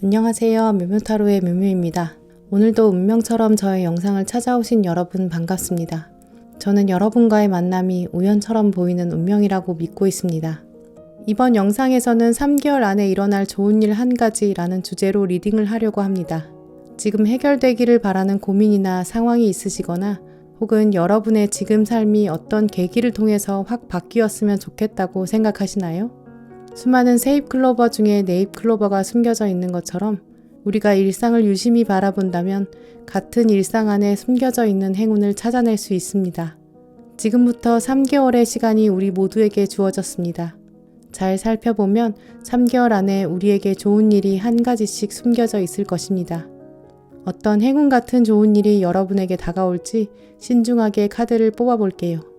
안녕하세요. 묘묘타로의 묘묘입니다. 오늘도 운명처럼 저의 영상을 찾아오신 여러분 반갑습니다. 저는 여러분과의 만남이 우연처럼 보이는 운명이라고 믿고 있습니다. 이번 영상에서는 3개월 안에 일어날 좋은 일 한 가지라는 주제로 리딩을 하려고 합니다. 지금 해결되기를 바라는 고민이나 상황이 있으시거나 혹은 여러분의 지금 삶이 어떤 계기를 통해서 확 바뀌었으면 좋겠다고 생각하시나요? 수많은 세잎 클로버 중에 네잎 클로버가 숨겨져 있는 것처럼 우리가 일상을 유심히 바라본다면 같은 일상 안에 숨겨져 있는 행운을 찾아낼 수 있습니다. 지금부터 3개월의 시간이 우리 모두에게 주어졌습니다. 잘 살펴보면 3개월 안에 우리에게 좋은 일이 한 가지씩 숨겨져 있을 것입니다. 어떤 행운 같은 좋은 일이 여러분에게 다가올지 신중하게 카드를 뽑아볼게요.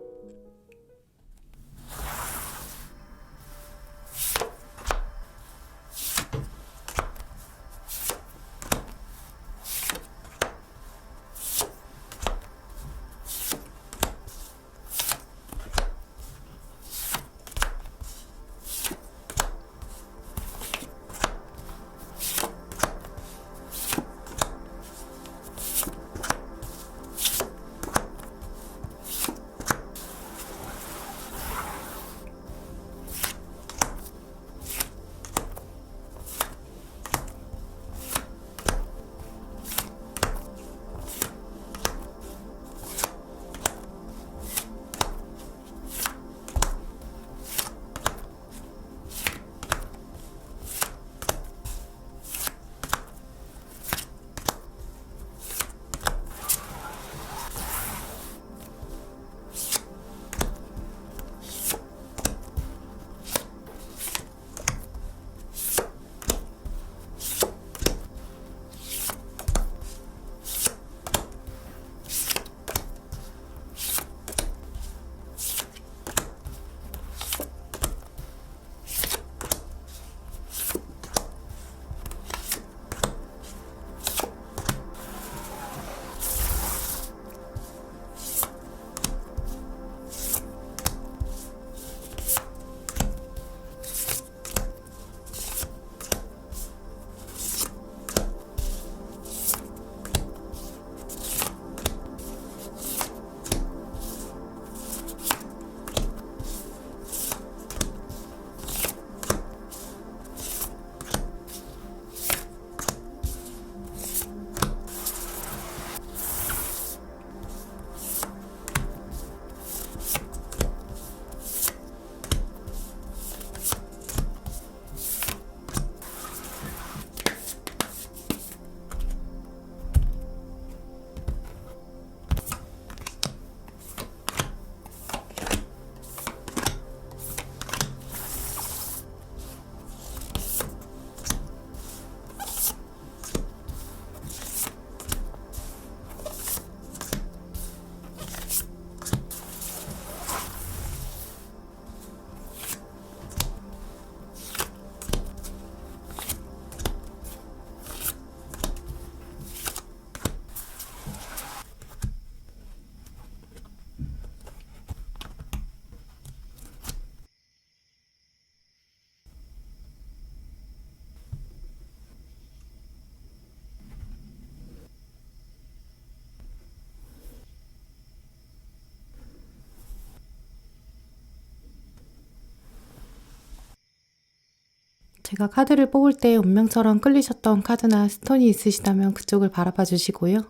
제가 카드를 뽑을 때 운명처럼 끌리셨던 카드나 스톤이 있으시다면 그쪽을 바라봐 주시고요.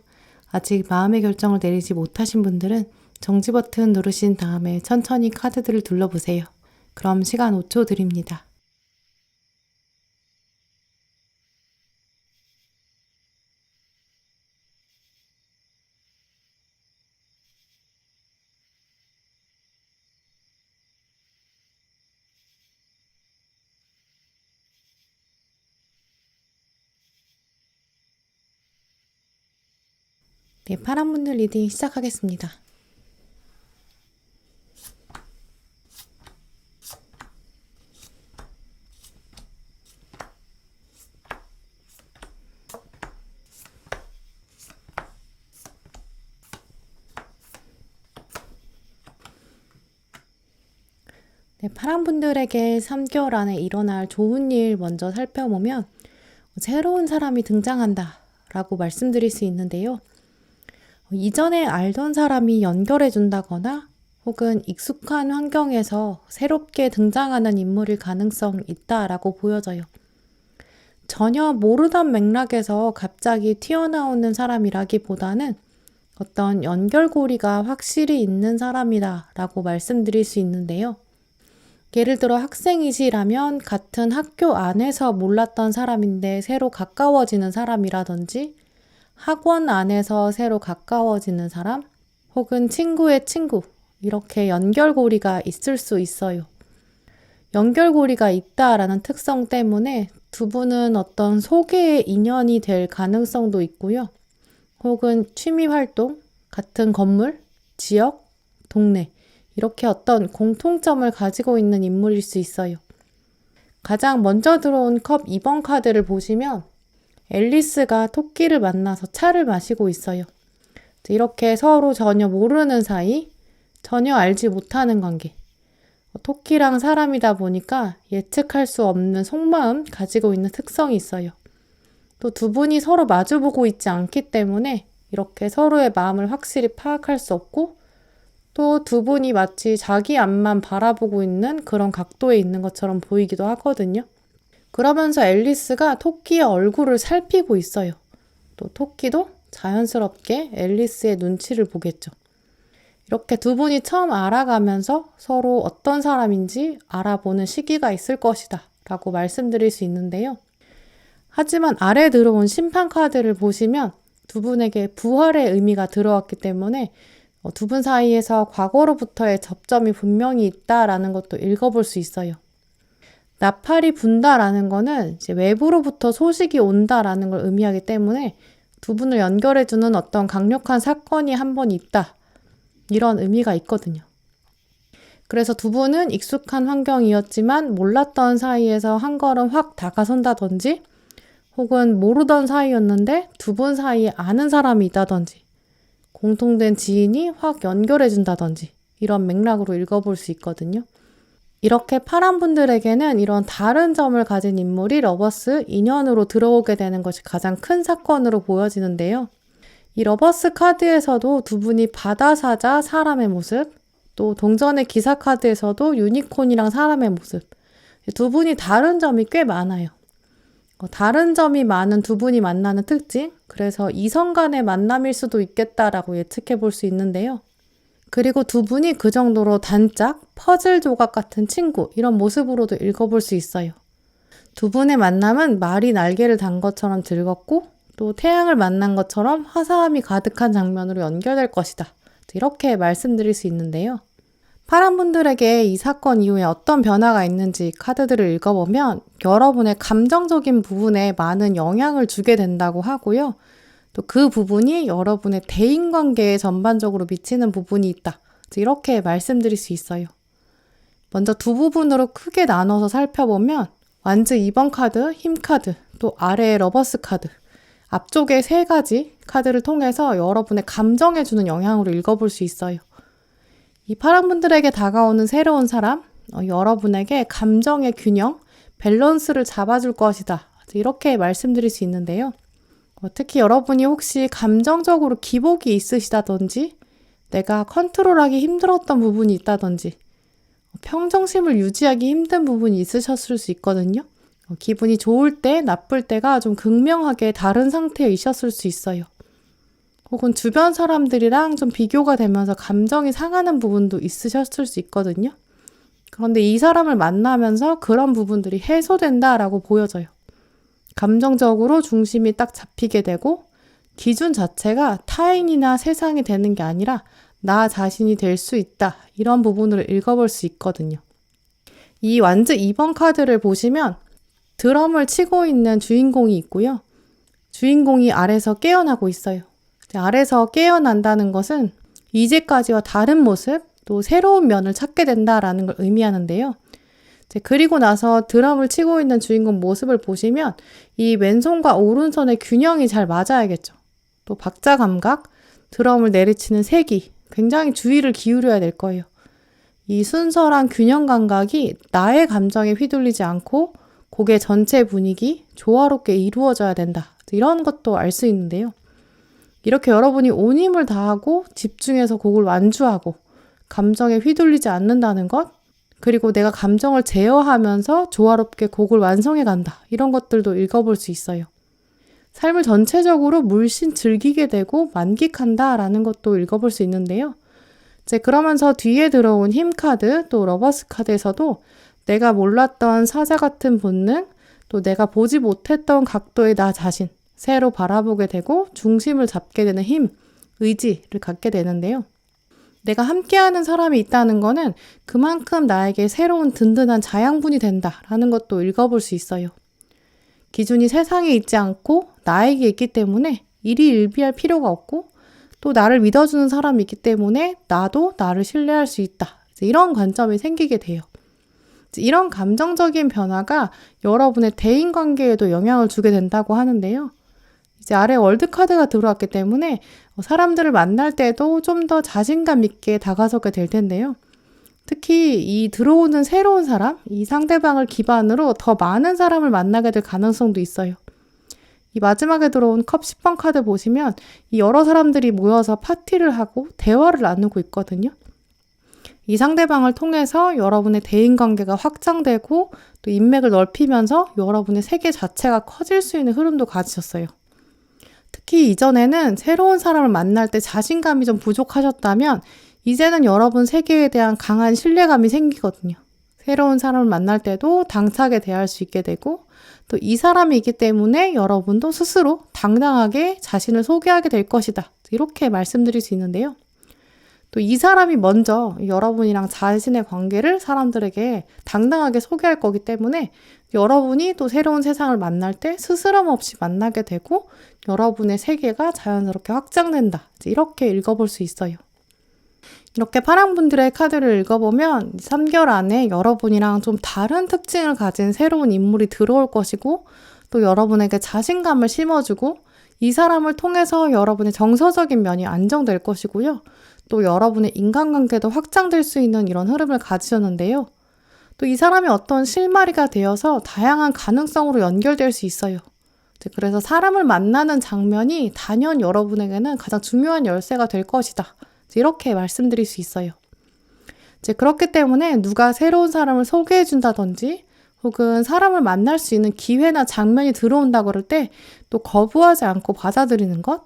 아직 마음의 결정을 내리지 못하신 분들은 정지 버튼 누르신 다음에 천천히 카드들을 둘러보세요. 그럼 시간 5초 드립니다. 네, 파란 분들 리딩 시작하겠습니다. 네, 파란 분들에게 3개월 안에 일어날 좋은 일 먼저 살펴보면 새로운 사람이 등장한다 라고 말씀드릴 수 있는데요. 이전에 알던 사람이 연결해 준다거나 혹은 익숙한 환경에서 새롭게 등장하는 인물일 가능성이 있다라고 보여져요. 전혀 모르던 맥락에서 갑자기 튀어나오는 사람이라기보다는 어떤 연결고리가 확실히 있는 사람이다 라고 말씀드릴 수 있는데요. 예를 들어 학생이시라면 같은 학교 안에서 몰랐던 사람인데 새로 가까워지는 사람이라든지 학원 안에서 새로 가까워지는 사람 혹은 친구의 친구 이렇게 연결고리가 있을 수 있어요. 연결고리가 있다라는 특성 때문에 두 분은 어떤 소개의 인연이 될 가능성도 있고요. 혹은 취미활동, 같은 건물, 지역, 동네 이렇게 어떤 공통점을 가지고 있는 인물일 수 있어요. 가장 먼저 들어온 컵 2번 카드를 보시면 앨리스가 토끼를 만나서 차를 마시고 있어요. 이렇게 서로 전혀 모르는 사이, 전혀 알지 못하는 관계. 토끼랑 사람이다 보니까 예측할 수 없는 속마음 가지고 있는 특성이 있어요. 또 두 분이 서로 마주보고 있지 않기 때문에 이렇게 서로의 마음을 확실히 파악할 수 없고 또 두 분이 마치 자기 앞만 바라보고 있는 그런 각도에 있는 것처럼 보이기도 하거든요. 그러면서 앨리스가 토끼의 얼굴을 살피고 있어요. 또 토끼도 자연스럽게 앨리스의 눈치를 보겠죠. 이렇게 두 분이 처음 알아가면서 서로 어떤 사람인지 알아보는 시기가 있을 것이다 라고 말씀드릴 수 있는데요. 하지만 아래 들어온 심판 카드를 보시면 두 분에게 부활의 의미가 들어왔기 때문에 두 분 사이에서 과거로부터의 접점이 분명히 있다라는 것도 읽어볼 수 있어요. 나팔이 분다라는 거는 이제 외부로부터 소식이 온다라는 걸 의미하기 때문에 두 분을 연결해주는 어떤 강력한 사건이 한 번 있다. 이런 의미가 있거든요. 그래서 두 분은 익숙한 환경이었지만 몰랐던 사이에서 한 걸음 확 다가선다든지 혹은 모르던 사이였는데 두 분 사이에 아는 사람이 있다든지 공통된 지인이 확 연결해준다든지 이런 맥락으로 읽어볼 수 있거든요. 이렇게 파란 분들에게는 이런 다른 점을 가진 인물이 러버스 인연으로 들어오게 되는 것이 가장 큰 사건으로 보여지는데요. 이 러버스 카드에서도 두 분이 바다사자 사람의 모습, 또 동전의 기사 카드에서도 유니콘이랑 사람의 모습, 두 분이 다른 점이 꽤 많아요. 다른 점이 많은 두 분이 만나는 특징, 그래서 이성 간의 만남일 수도 있겠다라고 예측해 볼 수 있는데요. 그리고 두 분이 그 정도로 단짝, 퍼즐 조각 같은 친구, 이런 모습으로도 읽어볼 수 있어요. 두 분의 만남은 말이 날개를 단 것처럼 즐겁고 또 태양을 만난 것처럼 화사함이 가득한 장면으로 연결될 것이다. 이렇게 말씀드릴 수 있는데요. 파란 분들에게 이 사건 이후에 어떤 변화가 있는지 카드들을 읽어보면 여러분의 감정적인 부분에 많은 영향을 주게 된다고 하고요. 또 그 부분이 여러분의 대인관계에 전반적으로 미치는 부분이 있다. 이렇게 말씀드릴 수 있어요. 먼저 두 부분으로 크게 나눠서 살펴보면 완즈 2번 카드, 힘 카드, 또 아래의 러버스 카드, 앞쪽에 세 가지 카드를 통해서 여러분의 감정에 주는 영향으로 읽어볼 수 있어요. 이 파란 분들에게 다가오는 새로운 사람, 여러분에게 감정의 균형, 밸런스를 잡아줄 것이다. 이렇게 말씀드릴 수 있는데요. 특히 여러분이 혹시 감정적으로 기복이 있으시다든지 내가 컨트롤하기 힘들었던 부분이 있다든지 평정심을 유지하기 힘든 부분이 있으셨을 수 있거든요. 기분이 좋을 때, 나쁠 때가 좀 극명하게 다른 상태이셨을 수 있어요. 혹은 주변 사람들이랑 좀 비교가 되면서 감정이 상하는 부분도 있으셨을 수 있거든요. 그런데 이 사람을 만나면서 그런 부분들이 해소된다라고 보여져요. 감정적으로 중심이 딱 잡히게 되고 기준 자체가 타인이나 세상이 되는 게 아니라 나 자신이 될 수 있다. 이런 부분을 읽어볼 수 있거든요. 이 완즈 2번 카드를 보시면 드럼을 치고 있는 주인공이 있고요. 주인공이 아래서 깨어나고 있어요. 아래서 깨어난다는 것은 이제까지와 다른 모습, 또 새로운 면을 찾게 된다라는 걸 의미하는데요. 그리고 나서 드럼을 치고 있는 주인공 모습을 보시면 이 왼손과 오른손의 균형이 잘 맞아야겠죠. 또 박자 감각, 드럼을 내리치는 세기, 굉장히 주의를 기울여야 될 거예요. 이 순서랑 균형 감각이 나의 감정에 휘둘리지 않고 곡의 전체 분위기 조화롭게 이루어져야 된다. 이런 것도 알 수 있는데요. 이렇게 여러분이 온 힘을 다하고 집중해서 곡을 완주하고 감정에 휘둘리지 않는다는 것, 그리고 내가 감정을 제어하면서 조화롭게 곡을 완성해 간다. 이런 것들도 읽어볼 수 있어요. 삶을 전체적으로 물씬 즐기게 되고 만끽한다라는 것도 읽어볼 수 있는데요. 이제 그러면서 뒤에 들어온 힘 카드, 또 러버스 카드에서도 내가 몰랐던 사자 같은 본능, 또 내가 보지 못했던 각도의 나 자신, 새로 바라보게 되고 중심을 잡게 되는 힘, 의지를 갖게 되는데요. 내가 함께하는 사람이 있다는 거는 그만큼 나에게 새로운 든든한 자양분이 된다라는 것도 읽어볼 수 있어요. 기준이 세상에 있지 않고 나에게 있기 때문에 일희일비할 필요가 없고 또 나를 믿어주는 사람이 있기 때문에 나도 나를 신뢰할 수 있다. 이런 관점이 생기게 돼요. 이런 감정적인 변화가 여러분의 대인관계에도 영향을 주게 된다고 하는데요. 이제 아래 월드카드가 들어왔기 때문에 사람들을 만날 때도 좀 더 자신감 있게 다가서게 될 텐데요. 특히 이 들어오는 새로운 사람, 이 상대방을 기반으로 더 많은 사람을 만나게 될 가능성도 있어요. 이 마지막에 들어온 컵 10번 카드 보시면 이 여러 사람들이 모여서 파티를 하고 대화를 나누고 있거든요. 이 상대방을 통해서 여러분의 대인관계가 확장되고 또 인맥을 넓히면서 여러분의 세계 자체가 커질 수 있는 흐름도 가지셨어요. 특히 이전에는 새로운 사람을 만날 때 자신감이 좀 부족하셨다면 이제는 여러분 세계에 대한 강한 신뢰감이 생기거든요. 새로운 사람을 만날 때도 당차게 대할 수 있게 되고 또 이 사람이 있기 때문에 여러분도 스스로 당당하게 자신을 소개하게 될 것이다. 이렇게 말씀드릴 수 있는데요. 또 이 사람이 먼저 여러분이랑 자신의 관계를 사람들에게 당당하게 소개할 거기 때문에 여러분이 또 새로운 세상을 만날 때 스스럼 없이 만나게 되고 여러분의 세계가 자연스럽게 확장된다. 이렇게 읽어볼 수 있어요. 이렇게 파랑분들의 카드를 읽어보면 3개월 안에 여러분이랑 좀 다른 특징을 가진 새로운 인물이 들어올 것이고 또 여러분에게 자신감을 심어주고 이 사람을 통해서 여러분의 정서적인 면이 안정될 것이고요. 또 여러분의 인간관계도 확장될 수 있는 이런 흐름을 가지셨는데요. 또 이 사람이 어떤 실마리가 되어서 다양한 가능성으로 연결될 수 있어요. 그래서 사람을 만나는 장면이 단연 여러분에게는 가장 중요한 열쇠가 될 것이다. 이렇게 말씀드릴 수 있어요. 그렇기 때문에 누가 새로운 사람을 소개해 준다든지 혹은 사람을 만날 수 있는 기회나 장면이 들어온다고 그럴 때 또 거부하지 않고 받아들이는 것,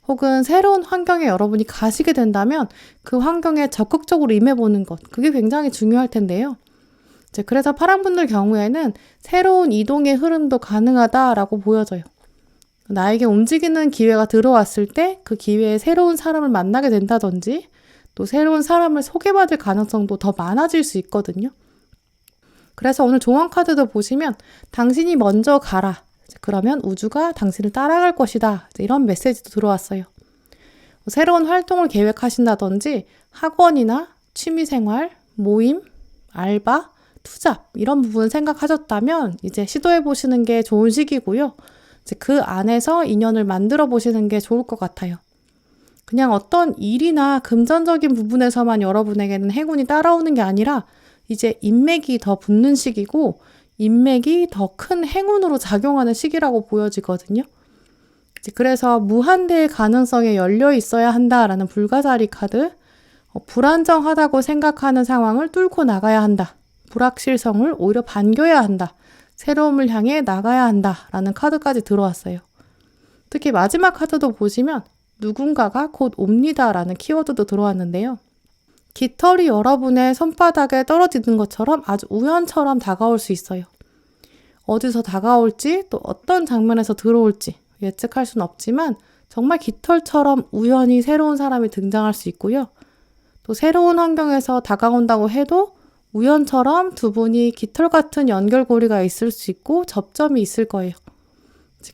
혹은 새로운 환경에 여러분이 가시게 된다면 그 환경에 적극적으로 임해보는 것, 그게 굉장히 중요할 텐데요. 그래서 파랑분들 경우에는 새로운 이동의 흐름도 가능하다라고 보여져요. 나에게 움직이는 기회가 들어왔을 때 그 기회에 새로운 사람을 만나게 된다든지 또 새로운 사람을 소개받을 가능성도 더 많아질 수 있거든요. 그래서 오늘 조언 카드도 보시면 당신이 먼저 가라. 그러면 우주가 당신을 따라갈 것이다. 이런 메시지도 들어왔어요. 새로운 활동을 계획하신다든지 학원이나 취미생활, 모임, 알바, 투잡 이런 부분 생각하셨다면 이제 시도해 보시는 게 좋은 시기고요. 이제 그 안에서 인연을 만들어 보시는 게 좋을 것 같아요. 그냥 어떤 일이나 금전적인 부분에서만 여러분에게는 행운이 따라오는 게 아니라 이제 인맥이 더 붙는 시기고 인맥이 더 큰 행운으로 작용하는 시기라고 보여지거든요. 그래서 무한대의 가능성에 열려 있어야 한다라는 불가사리 카드, 불안정하다고 생각하는 상황을 뚫고 나가야 한다. 불확실성을 오히려 반겨야 한다. 새로움을 향해 나가야 한다라는 카드까지 들어왔어요. 특히 마지막 카드도 보시면 누군가가 곧 옵니다라는 키워드도 들어왔는데요. 깃털이 여러분의 손바닥에 떨어지는 것처럼 아주 우연처럼 다가올 수 있어요. 어디서 다가올지 또 어떤 장면에서 들어올지 예측할 수는 없지만 정말 깃털처럼 우연히 새로운 사람이 등장할 수 있고요. 또 새로운 환경에서 다가온다고 해도 우연처럼 두 분이 깃털 같은 연결고리가 있을 수 있고 접점이 있을 거예요.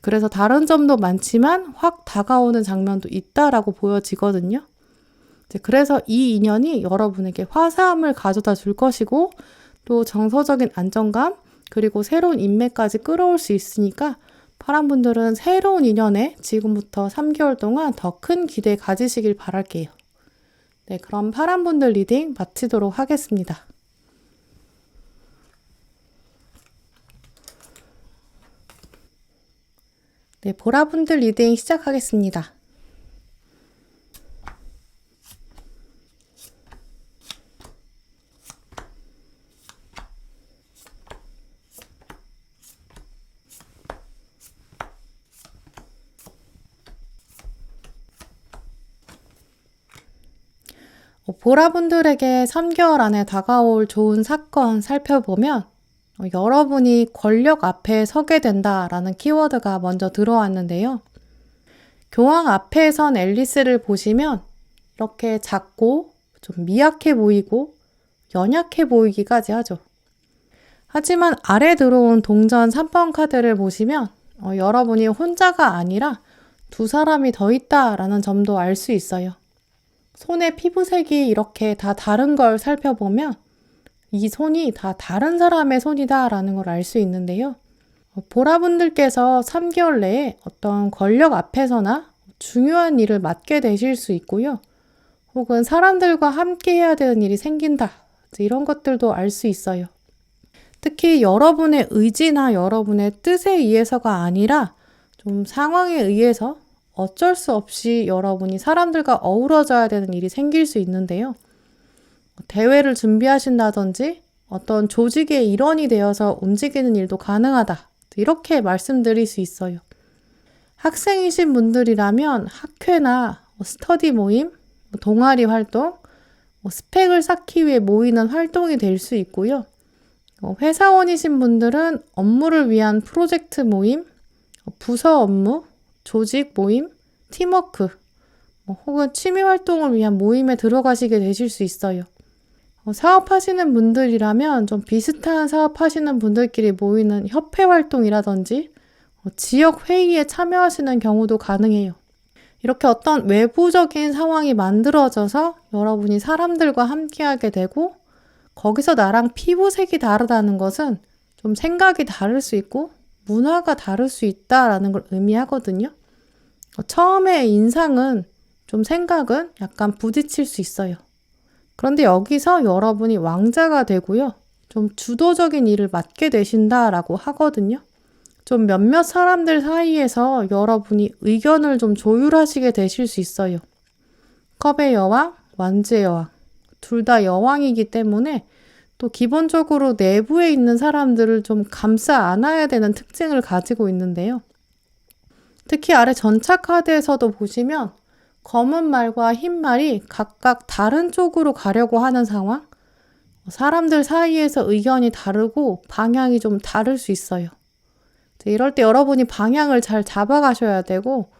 그래서 다른 점도 많지만 확 다가오는 장면도 있다라고 보여지거든요. 그래서 이 인연이 여러분에게 화사함을 가져다 줄 것이고 또 정서적인 안정감 그리고 새로운 인맥까지 끌어올 수 있으니까 파랑분들은 새로운 인연에 지금부터 3개월 동안 더 큰 기대 가지시길 바랄게요. 네, 그럼 파랑분들 리딩 마치도록 하겠습니다. 네, 보라분들 리딩 시작하겠습니다. 보라분들에게 3개월 안에 다가올 좋은 사건 살펴보면 여러분이 권력 앞에 서게 된다라는 키워드가 먼저 들어왔는데요. 교황 앞에 선 앨리스를 보시면 이렇게 작고 좀 미약해 보이고 연약해 보이기까지 하죠. 하지만 아래 들어온 동전 3번 카드를 보시면 여러분이 혼자가 아니라 두 사람이 더 있다라는 점도 알 수 있어요. 손의 피부색이 이렇게 다 다른 걸 살펴보면 이 손이 다 다른 사람의 손이다라는 걸 알 수 있는데요. 보라분들께서 3개월 내에 어떤 권력 앞에서나 중요한 일을 맡게 되실 수 있고요. 혹은 사람들과 함께 해야 되는 일이 생긴다. 이런 것들도 알 수 있어요. 특히 여러분의 의지나 여러분의 뜻에 의해서가 아니라 좀 상황에 의해서 어쩔 수 없이 여러분이 사람들과 어우러져야 되는 일이 생길 수 있는데요. 대회를 준비하신다든지 어떤 조직의 일원이 되어서 움직이는 일도 가능하다. 이렇게 말씀드릴 수 있어요. 학생이신 분들이라면 학회나 스터디 모임, 동아리 활동, 스펙을 쌓기 위해 모이는 활동이 될 수 있고요. 회사원이신 분들은 업무를 위한 프로젝트 모임, 부서 업무, 조직 모임, 팀워크, 혹은 취미 활동을 위한 모임에 들어가시게 되실 수 있어요. 사업하시는 분들이라면 좀 비슷한 사업하시는 분들끼리 모이는 협회 활동이라든지 지역 회의에 참여하시는 경우도 가능해요. 이렇게 어떤 외부적인 상황이 만들어져서 여러분이 사람들과 함께하게 되고 거기서 나랑 피부색이 다르다는 것은 좀 생각이 다를 수 있고 문화가 다를 수 있다라는 걸 의미하거든요. 처음에 인상은 좀 생각은 약간 부딪힐 수 있어요. 그런데 여기서 여러분이 왕자가 되고요. 좀 주도적인 일을 맡게 되신다라고 하거든요. 좀 몇몇 사람들 사이에서 여러분이 의견을 좀 조율하시게 되실 수 있어요. 컵의 여왕, 완주의 여왕. 둘 다 여왕이기 때문에 또 기본적으로 내부에 있는 사람들을 좀 감싸 안아야 되는 특징을 가지고 있는데요. 특히 아래 전차 카드에서도 보시면 검은 말과 흰 말이 각각 다른 쪽으로 가려고 하는 상황? 사람들 사이에서 의견이 다르고 방향이 좀 다를 수 있어요. 이럴 때 여러분이 방향을 잘 잡아가셔야 되고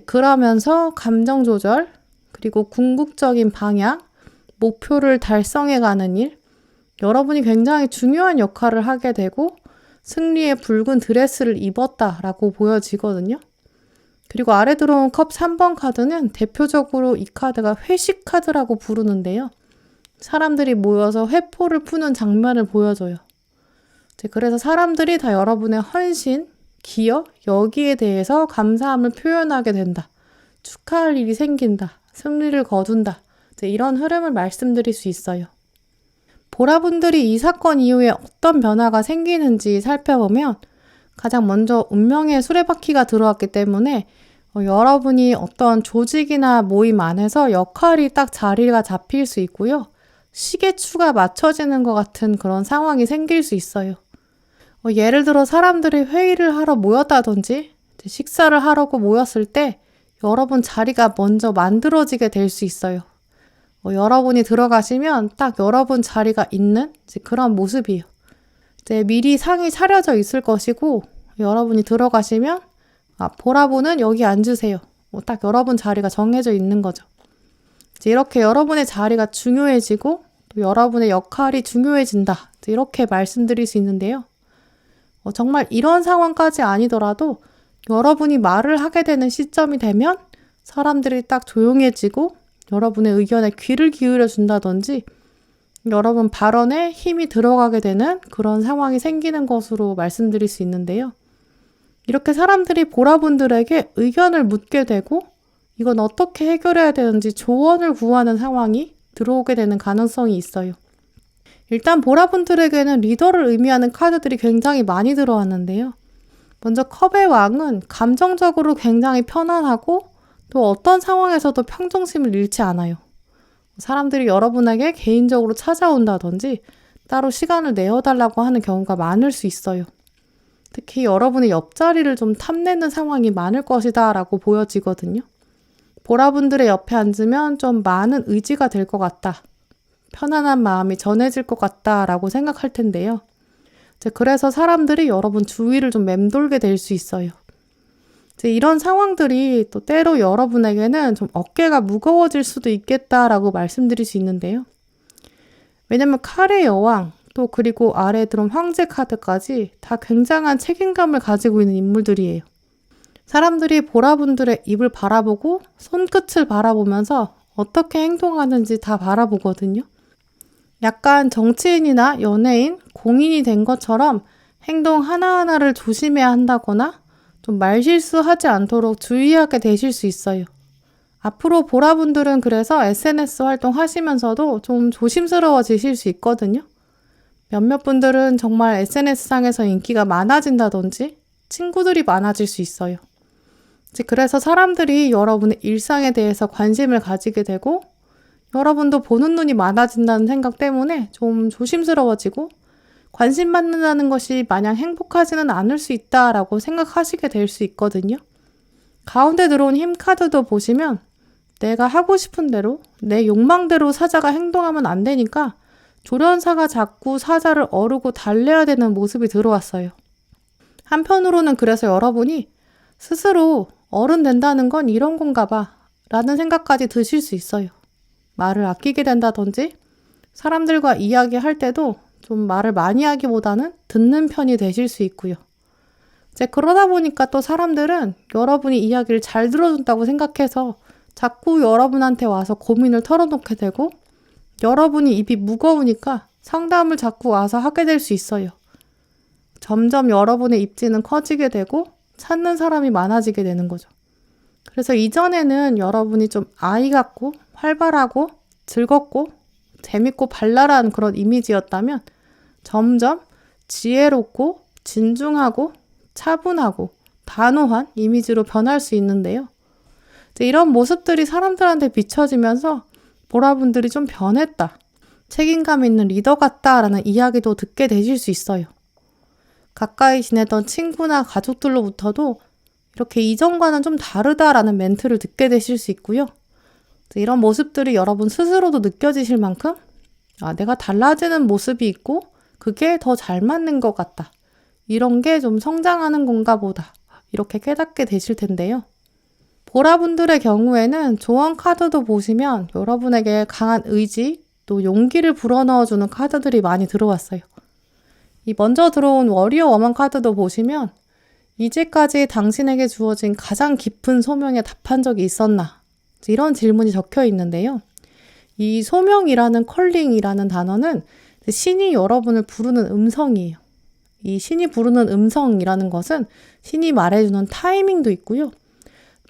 그러면서 감정 조절, 그리고 궁극적인 방향, 목표를 달성해가는 일, 여러분이 굉장히 중요한 역할을 하게 되고 승리의 붉은 드레스를 입었다라고 보여지거든요. 그리고 아래 들어온 컵 3번 카드는 대표적으로 이 카드가 회식 카드라고 부르는데요. 사람들이 모여서 회포를 푸는 장면을 보여줘요. 그래서 사람들이 다 여러분의 헌신, 기여, 여기에 대해서 감사함을 표현하게 된다. 축하할 일이 생긴다. 승리를 거둔다. 이런 흐름을 말씀드릴 수 있어요. 보라분들이 이 사건 이후에 어떤 변화가 생기는지 살펴보면 가장 먼저 운명의 수레바퀴가 들어왔기 때문에 여러분이 어떤 조직이나 모임 안에서 역할이 딱 자리가 잡힐 수 있고요. 시계추가 맞춰지는 것 같은 그런 상황이 생길 수 있어요. 예를 들어 사람들이 회의를 하러 모였다든지 식사를 하려고 모였을 때 여러분 자리가 먼저 만들어지게 될 수 있어요. 여러분이 들어가시면 딱 여러분 자리가 있는 그런 모습이에요. 미리 상이 차려져 있을 것이고 여러분이 들어가시면 보라분은 여기 앉으세요. 딱 여러분 자리가 정해져 있는 거죠. 이렇게 여러분의 자리가 중요해지고 또 여러분의 역할이 중요해진다. 이렇게 말씀드릴 수 있는데요. 정말 이런 상황까지 아니더라도 여러분이 말을 하게 되는 시점이 되면 사람들이 딱 조용해지고 여러분의 의견에 귀를 기울여 준다든지 여러분 발언에 힘이 들어가게 되는 그런 상황이 생기는 것으로 말씀드릴 수 있는데요. 이렇게 사람들이 보라분들에게 의견을 묻게 되고 이건 어떻게 해결해야 되는지 조언을 구하는 상황이 들어오게 되는 가능성이 있어요. 일단 보라분들에게는 리더를 의미하는 카드들이 굉장히 많이 들어왔는데요. 먼저 컵의 왕은 감정적으로 굉장히 편안하고 또 어떤 상황에서도 평정심을 잃지 않아요. 사람들이 여러분에게 개인적으로 찾아온다든지 따로 시간을 내어달라고 하는 경우가 많을 수 있어요. 특히 여러분의 옆자리를 좀 탐내는 상황이 많을 것이다 라고 보여지거든요. 보라분들의 옆에 앉으면 좀 많은 의지가 될 것 같다. 편안한 마음이 전해질 것 같다 라고 생각할 텐데요. 그래서 사람들이 여러분 주위를 좀 맴돌게 될 수 있어요. 이런 상황들이 또 때로 여러분에게는 좀 어깨가 무거워질 수도 있겠다라고 말씀드릴 수 있는데요. 왜냐면 칼의 여왕, 또 그리고 아래에 들어온 황제 카드까지 다 굉장한 책임감을 가지고 있는 인물들이에요. 사람들이 보라분들의 입을 바라보고 손끝을 바라보면서 어떻게 행동하는지 다 바라보거든요. 약간 정치인이나 연예인, 공인이 된 것처럼 행동 하나하나를 조심해야 한다거나 좀 말실수하지 않도록 주의하게 되실 수 있어요. 앞으로 보라분들은 그래서 SNS 활동하시면서도 좀 조심스러워지실 수 있거든요. 몇몇 분들은 정말 SNS상에서 인기가 많아진다든지 친구들이 많아질 수 있어요. 그래서 사람들이 여러분의 일상에 대해서 관심을 가지게 되고 여러분도 보는 눈이 많아진다는 생각 때문에 좀 조심스러워지고 관심 받는다는 것이 마냥 행복하지는 않을 수 있다라고 생각하시게 될 수 있거든요. 가운데 들어온 힘 카드도 보시면 내가 하고 싶은 대로 내 욕망대로 사자가 행동하면 안 되니까 조련사가 자꾸 사자를 어르고 달래야 되는 모습이 들어왔어요. 한편으로는 그래서 여러분이 스스로 어른 된다는 건 이런 건가 봐 라는 생각까지 드실 수 있어요. 말을 아끼게 된다든지 사람들과 이야기할 때도 좀 말을 많이 하기보다는 듣는 편이 되실 수 있고요. 그러다 보니까 또 사람들은 여러분이 이야기를 잘 들어준다고 생각해서 자꾸 여러분한테 와서 고민을 털어놓게 되고 여러분이 입이 무거우니까 상담을 자꾸 와서 하게 될 수 있어요. 점점 여러분의 입지는 커지게 되고 찾는 사람이 많아지게 되는 거죠. 그래서 이전에는 여러분이 좀 아이 같고 활발하고 즐겁고 재밌고 발랄한 그런 이미지였다면 점점 지혜롭고 진중하고 차분하고 단호한 이미지로 변할 수 있는데요. 이런 모습들이 사람들한테 비춰지면서 보라분들이 좀 변했다. 책임감 있는 리더 같다라는 이야기도 듣게 되실 수 있어요. 가까이 지내던 친구나 가족들로부터도 이렇게 이전과는 좀 다르다라는 멘트를 듣게 되실 수 있고요. 이런 모습들이 여러분 스스로도 느껴지실 만큼 내가 달라지는 모습이 있고 그게 더 잘 맞는 것 같다. 이런 게 좀 성장하는 건가 보다. 이렇게 깨닫게 되실 텐데요. 보라분들의 경우에는 조언 카드도 보시면 여러분에게 강한 의지, 또 용기를 불어넣어주는 카드들이 많이 들어왔어요. 이 먼저 들어온 워리어 워먼 카드도 보시면 이제까지 당신에게 주어진 가장 깊은 소명에 답한 적이 있었나? 이런 질문이 적혀 있는데요. 이 소명이라는 컬링이라는 단어는 신이 여러분을 부르는 음성이에요. 이 신이 부르는 음성이라는 것은 신이 말해주는 타이밍도 있고요.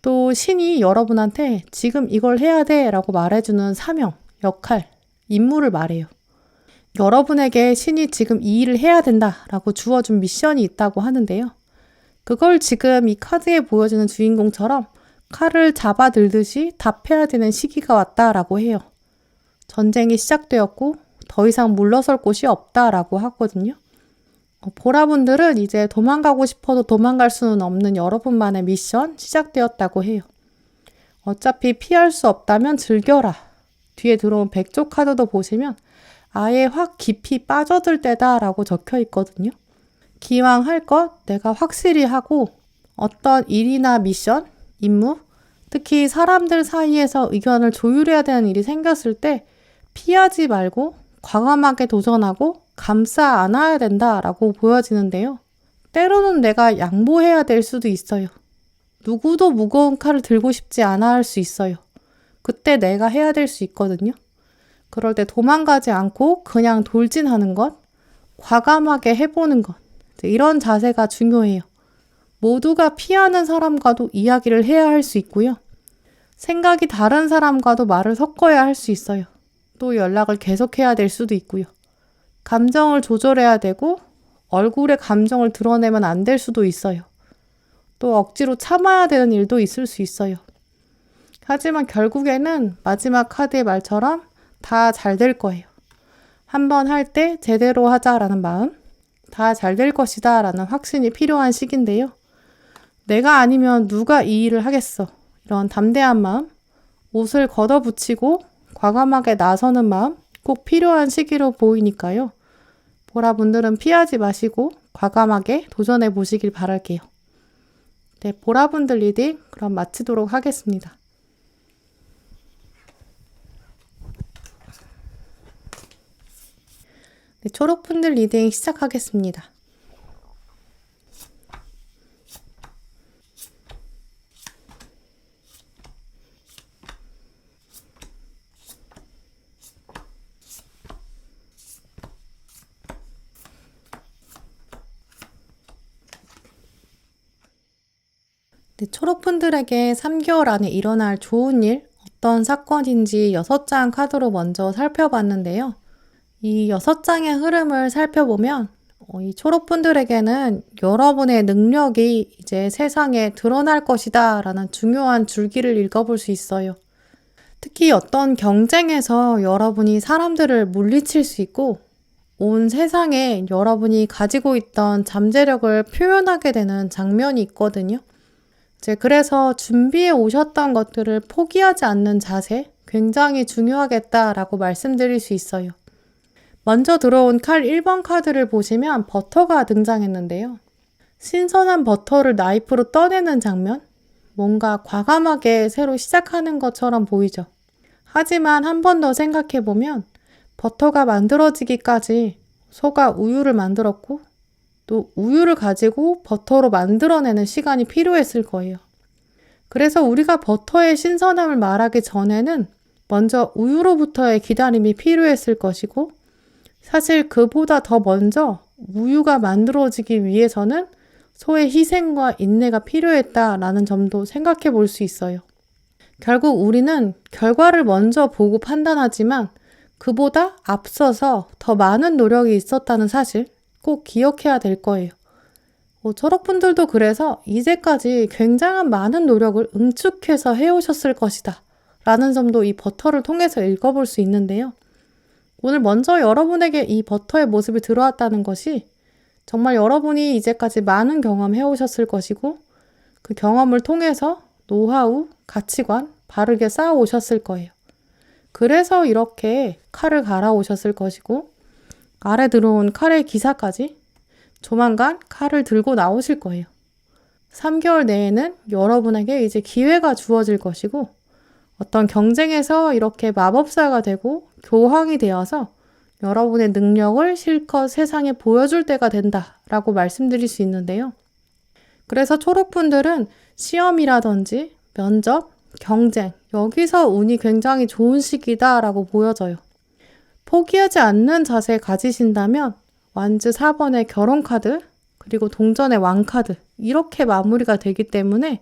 또 신이 여러분한테 지금 이걸 해야 돼 라고 말해주는 사명, 역할, 임무를 말해요. 여러분에게 신이 지금 이 일을 해야 된다 라고 주어준 미션이 있다고 하는데요. 그걸 지금 이 카드에 보여주는 주인공처럼 칼을 잡아 들듯이 답해야 되는 시기가 왔다라고 해요. 전쟁이 시작되었고 더 이상 물러설 곳이 없다라고 하거든요. 보라분들은 이제 도망가고 싶어도 도망갈 수는 없는 여러분만의 미션 시작되었다고 해요. 어차피 피할 수 없다면 즐겨라. 뒤에 들어온 백조 카드도 보시면 아예 확 깊이 빠져들 때다라고 적혀 있거든요. 기왕 할 것 내가 확실히 하고 어떤 일이나 미션, 임무, 특히 사람들 사이에서 의견을 조율해야 되는 일이 생겼을 때 피하지 말고 과감하게 도전하고 감싸 안아야 된다라고 보여지는데요. 때로는 내가 양보해야 될 수도 있어요. 누구도 무거운 칼을 들고 싶지 않아 할 수 있어요. 그때 내가 해야 될 수 있거든요. 그럴 때 도망가지 않고 그냥 돌진하는 것, 과감하게 해보는 것, 이런 자세가 중요해요. 모두가 피하는 사람과도 이야기를 해야 할 수 있고요. 생각이 다른 사람과도 말을 섞어야 할 수 있어요. 또 연락을 계속해야 될 수도 있고요. 감정을 조절해야 되고 얼굴에 감정을 드러내면 안 될 수도 있어요. 또 억지로 참아야 되는 일도 있을 수 있어요. 하지만 결국에는 마지막 카드의 말처럼 다 잘 될 거예요. 한번 할 때 제대로 하자라는 마음, 다 잘 될 것이다 라는 확신이 필요한 시기인데요. 내가 아니면 누가 이 일을 하겠어. 이런 담대한 마음, 옷을 걷어붙이고 과감하게 나서는 마음 꼭 필요한 시기로 보이니까요. 보라분들은 피하지 마시고 과감하게 도전해 보시길 바랄게요. 네, 보라분들 리딩 그럼 마치도록 하겠습니다. 네, 초록분들 리딩 시작하겠습니다. 네, 초록분들에게 3개월 안에 일어날 좋은 일, 어떤 사건인지 6장 카드로 먼저 살펴봤는데요. 이 6장의 흐름을 살펴보면 이 초록분들에게는 여러분의 능력이 이제 세상에 드러날 것이다 라는 중요한 줄기를 읽어볼 수 있어요. 특히 어떤 경쟁에서 여러분이 사람들을 물리칠 수 있고 온 세상에 여러분이 가지고 있던 잠재력을 표현하게 되는 장면이 있거든요. 그래서 준비해 오셨던 것들을 포기하지 않는 자세 굉장히 중요하겠다라고 말씀드릴 수 있어요. 먼저 들어온 칼 1번 카드를 보시면 버터가 등장했는데요. 신선한 버터를 나이프로 떠내는 장면? 뭔가 과감하게 새로 시작하는 것처럼 보이죠. 하지만 한 번 더 생각해보면 버터가 만들어지기까지 소가 우유를 만들었고 또 우유를 가지고 버터로 만들어내는 시간이 필요했을 거예요. 그래서 우리가 버터의 신선함을 말하기 전에는 먼저 우유로부터의 기다림이 필요했을 것이고 사실 그보다 더 먼저 우유가 만들어지기 위해서는 소의 희생과 인내가 필요했다라는 점도 생각해 볼 수 있어요. 결국 우리는 결과를 먼저 보고 판단하지만 그보다 앞서서 더 많은 노력이 있었다는 사실 꼭 기억해야 될 거예요. 초록분들도 그래서 이제까지 굉장한 많은 노력을 응축해서 해오셨을 것이다 라는 점도 이 버터를 통해서 읽어볼 수 있는데요. 오늘 먼저 여러분에게 이 버터의 모습이 들어왔다는 것이 정말 여러분이 이제까지 많은 경험 해오셨을 것이고 그 경험을 통해서 노하우, 가치관 바르게 쌓아오셨을 거예요. 그래서 이렇게 칼을 갈아오셨을 것이고 아래 들어온 칼의 기사까지 조만간 칼을 들고 나오실 거예요. 3개월 내에는 여러분에게 이제 기회가 주어질 것이고 어떤 경쟁에서 이렇게 마법사가 되고 교황이 되어서 여러분의 능력을 실컷 세상에 보여줄 때가 된다라고 말씀드릴 수 있는데요. 그래서 초록분들은 시험이라든지 면접, 경쟁, 여기서 운이 굉장히 좋은 시기다라고 보여져요. 포기하지 않는 자세 가지신다면 완즈 4번의 결혼 카드, 그리고 동전의 왕 카드 이렇게 마무리가 되기 때문에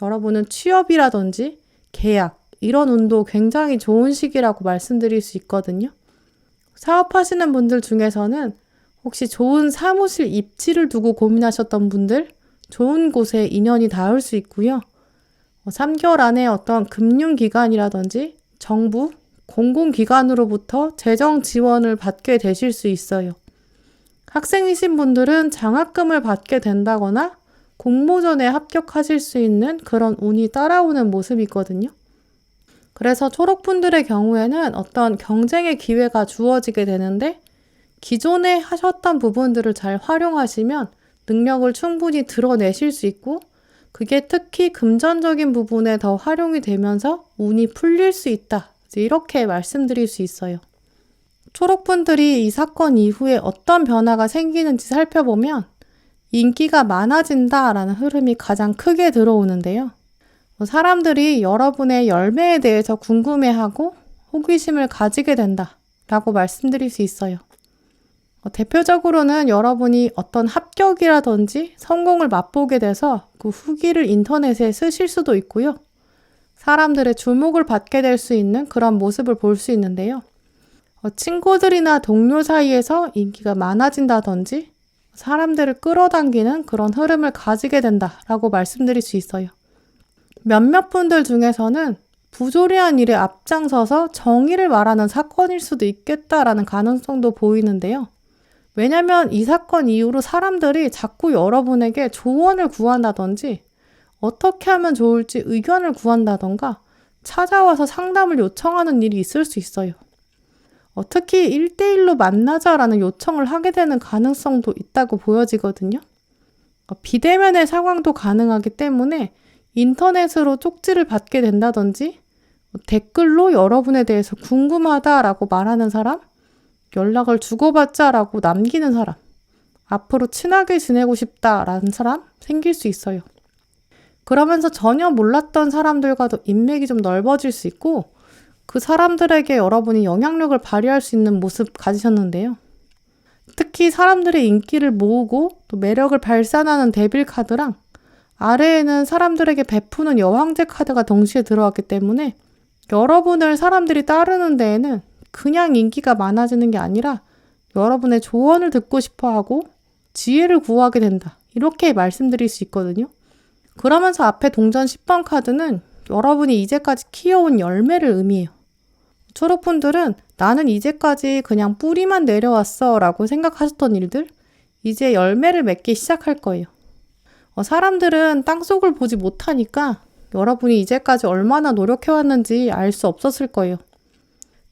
여러분은 취업이라든지 계약, 이런 운도 굉장히 좋은 시기라고 말씀드릴 수 있거든요. 사업하시는 분들 중에서는 혹시 좋은 사무실 입지를 두고 고민하셨던 분들, 좋은 곳에 인연이 닿을 수 있고요. 3개월 안에 어떤 금융기관이라든지 정부, 공공기관으로부터 재정 지원을 받게 되실 수 있어요. 학생이신 분들은 장학금을 받게 된다거나 공모전에 합격하실 수 있는 그런 운이 따라오는 모습이거든요. 그래서 초록분들의 경우에는 어떤 경쟁의 기회가 주어지게 되는데 기존에 하셨던 부분들을 잘 활용하시면 능력을 충분히 드러내실 수 있고 그게 특히 금전적인 부분에 더 활용이 되면서 운이 풀릴 수 있다. 이렇게 말씀드릴 수 있어요. 초록분들이 이 사건 이후에 어떤 변화가 생기는지 살펴보면 인기가 많아진다라는 흐름이 가장 크게 들어오는데요. 사람들이 여러분의 열매에 대해서 궁금해하고 호기심을 가지게 된다라고 말씀드릴 수 있어요. 대표적으로는 여러분이 어떤 합격이라든지 성공을 맛보게 돼서 그 후기를 인터넷에 쓰실 수도 있고요. 사람들의 주목을 받게 될 수 있는 그런 모습을 볼 수 있는데요. 친구들이나 동료 사이에서 인기가 많아진다든지 사람들을 끌어당기는 그런 흐름을 가지게 된다라고 말씀드릴 수 있어요. 몇몇 분들 중에서는 부조리한 일에 앞장서서 정의를 말하는 사건일 수도 있겠다라는 가능성도 보이는데요. 왜냐면 이 사건 이후로 사람들이 자꾸 여러분에게 조언을 구한다든지 어떻게 하면 좋을지 의견을 구한다던가 찾아와서 상담을 요청하는 일이 있을 수 있어요. 특히 1대1로 만나자라는 요청을 하게 되는 가능성도 있다고 보여지거든요. 비대면의 상황도 가능하기 때문에 인터넷으로 쪽지를 받게 된다든지 댓글로 여러분에 대해서 궁금하다라고 말하는 사람, 연락을 주고받자라고 남기는 사람, 앞으로 친하게 지내고 싶다라는 사람 생길 수 있어요. 그러면서 전혀 몰랐던 사람들과도 인맥이 좀 넓어질 수 있고 그 사람들에게 여러분이 영향력을 발휘할 수 있는 모습 가지셨는데요. 특히 사람들의 인기를 모으고 또 매력을 발산하는 데빌 카드랑 아래에는 사람들에게 베푸는 여왕제 카드가 동시에 들어왔기 때문에 여러분을 사람들이 따르는 데에는 그냥 인기가 많아지는 게 아니라 여러분의 조언을 듣고 싶어하고 지혜를 구하게 된다. 이렇게 말씀드릴 수 있거든요. 그러면서 앞에 동전 10번 카드는 여러분이 이제까지 키워온 열매를 의미해요. 초록분들은 나는 이제까지 그냥 뿌리만 내려왔어 라고 생각하셨던 일들, 이제 열매를 맺기 시작할 거예요. 사람들은 땅속을 보지 못하니까 여러분이 이제까지 얼마나 노력해왔는지 알 수 없었을 거예요.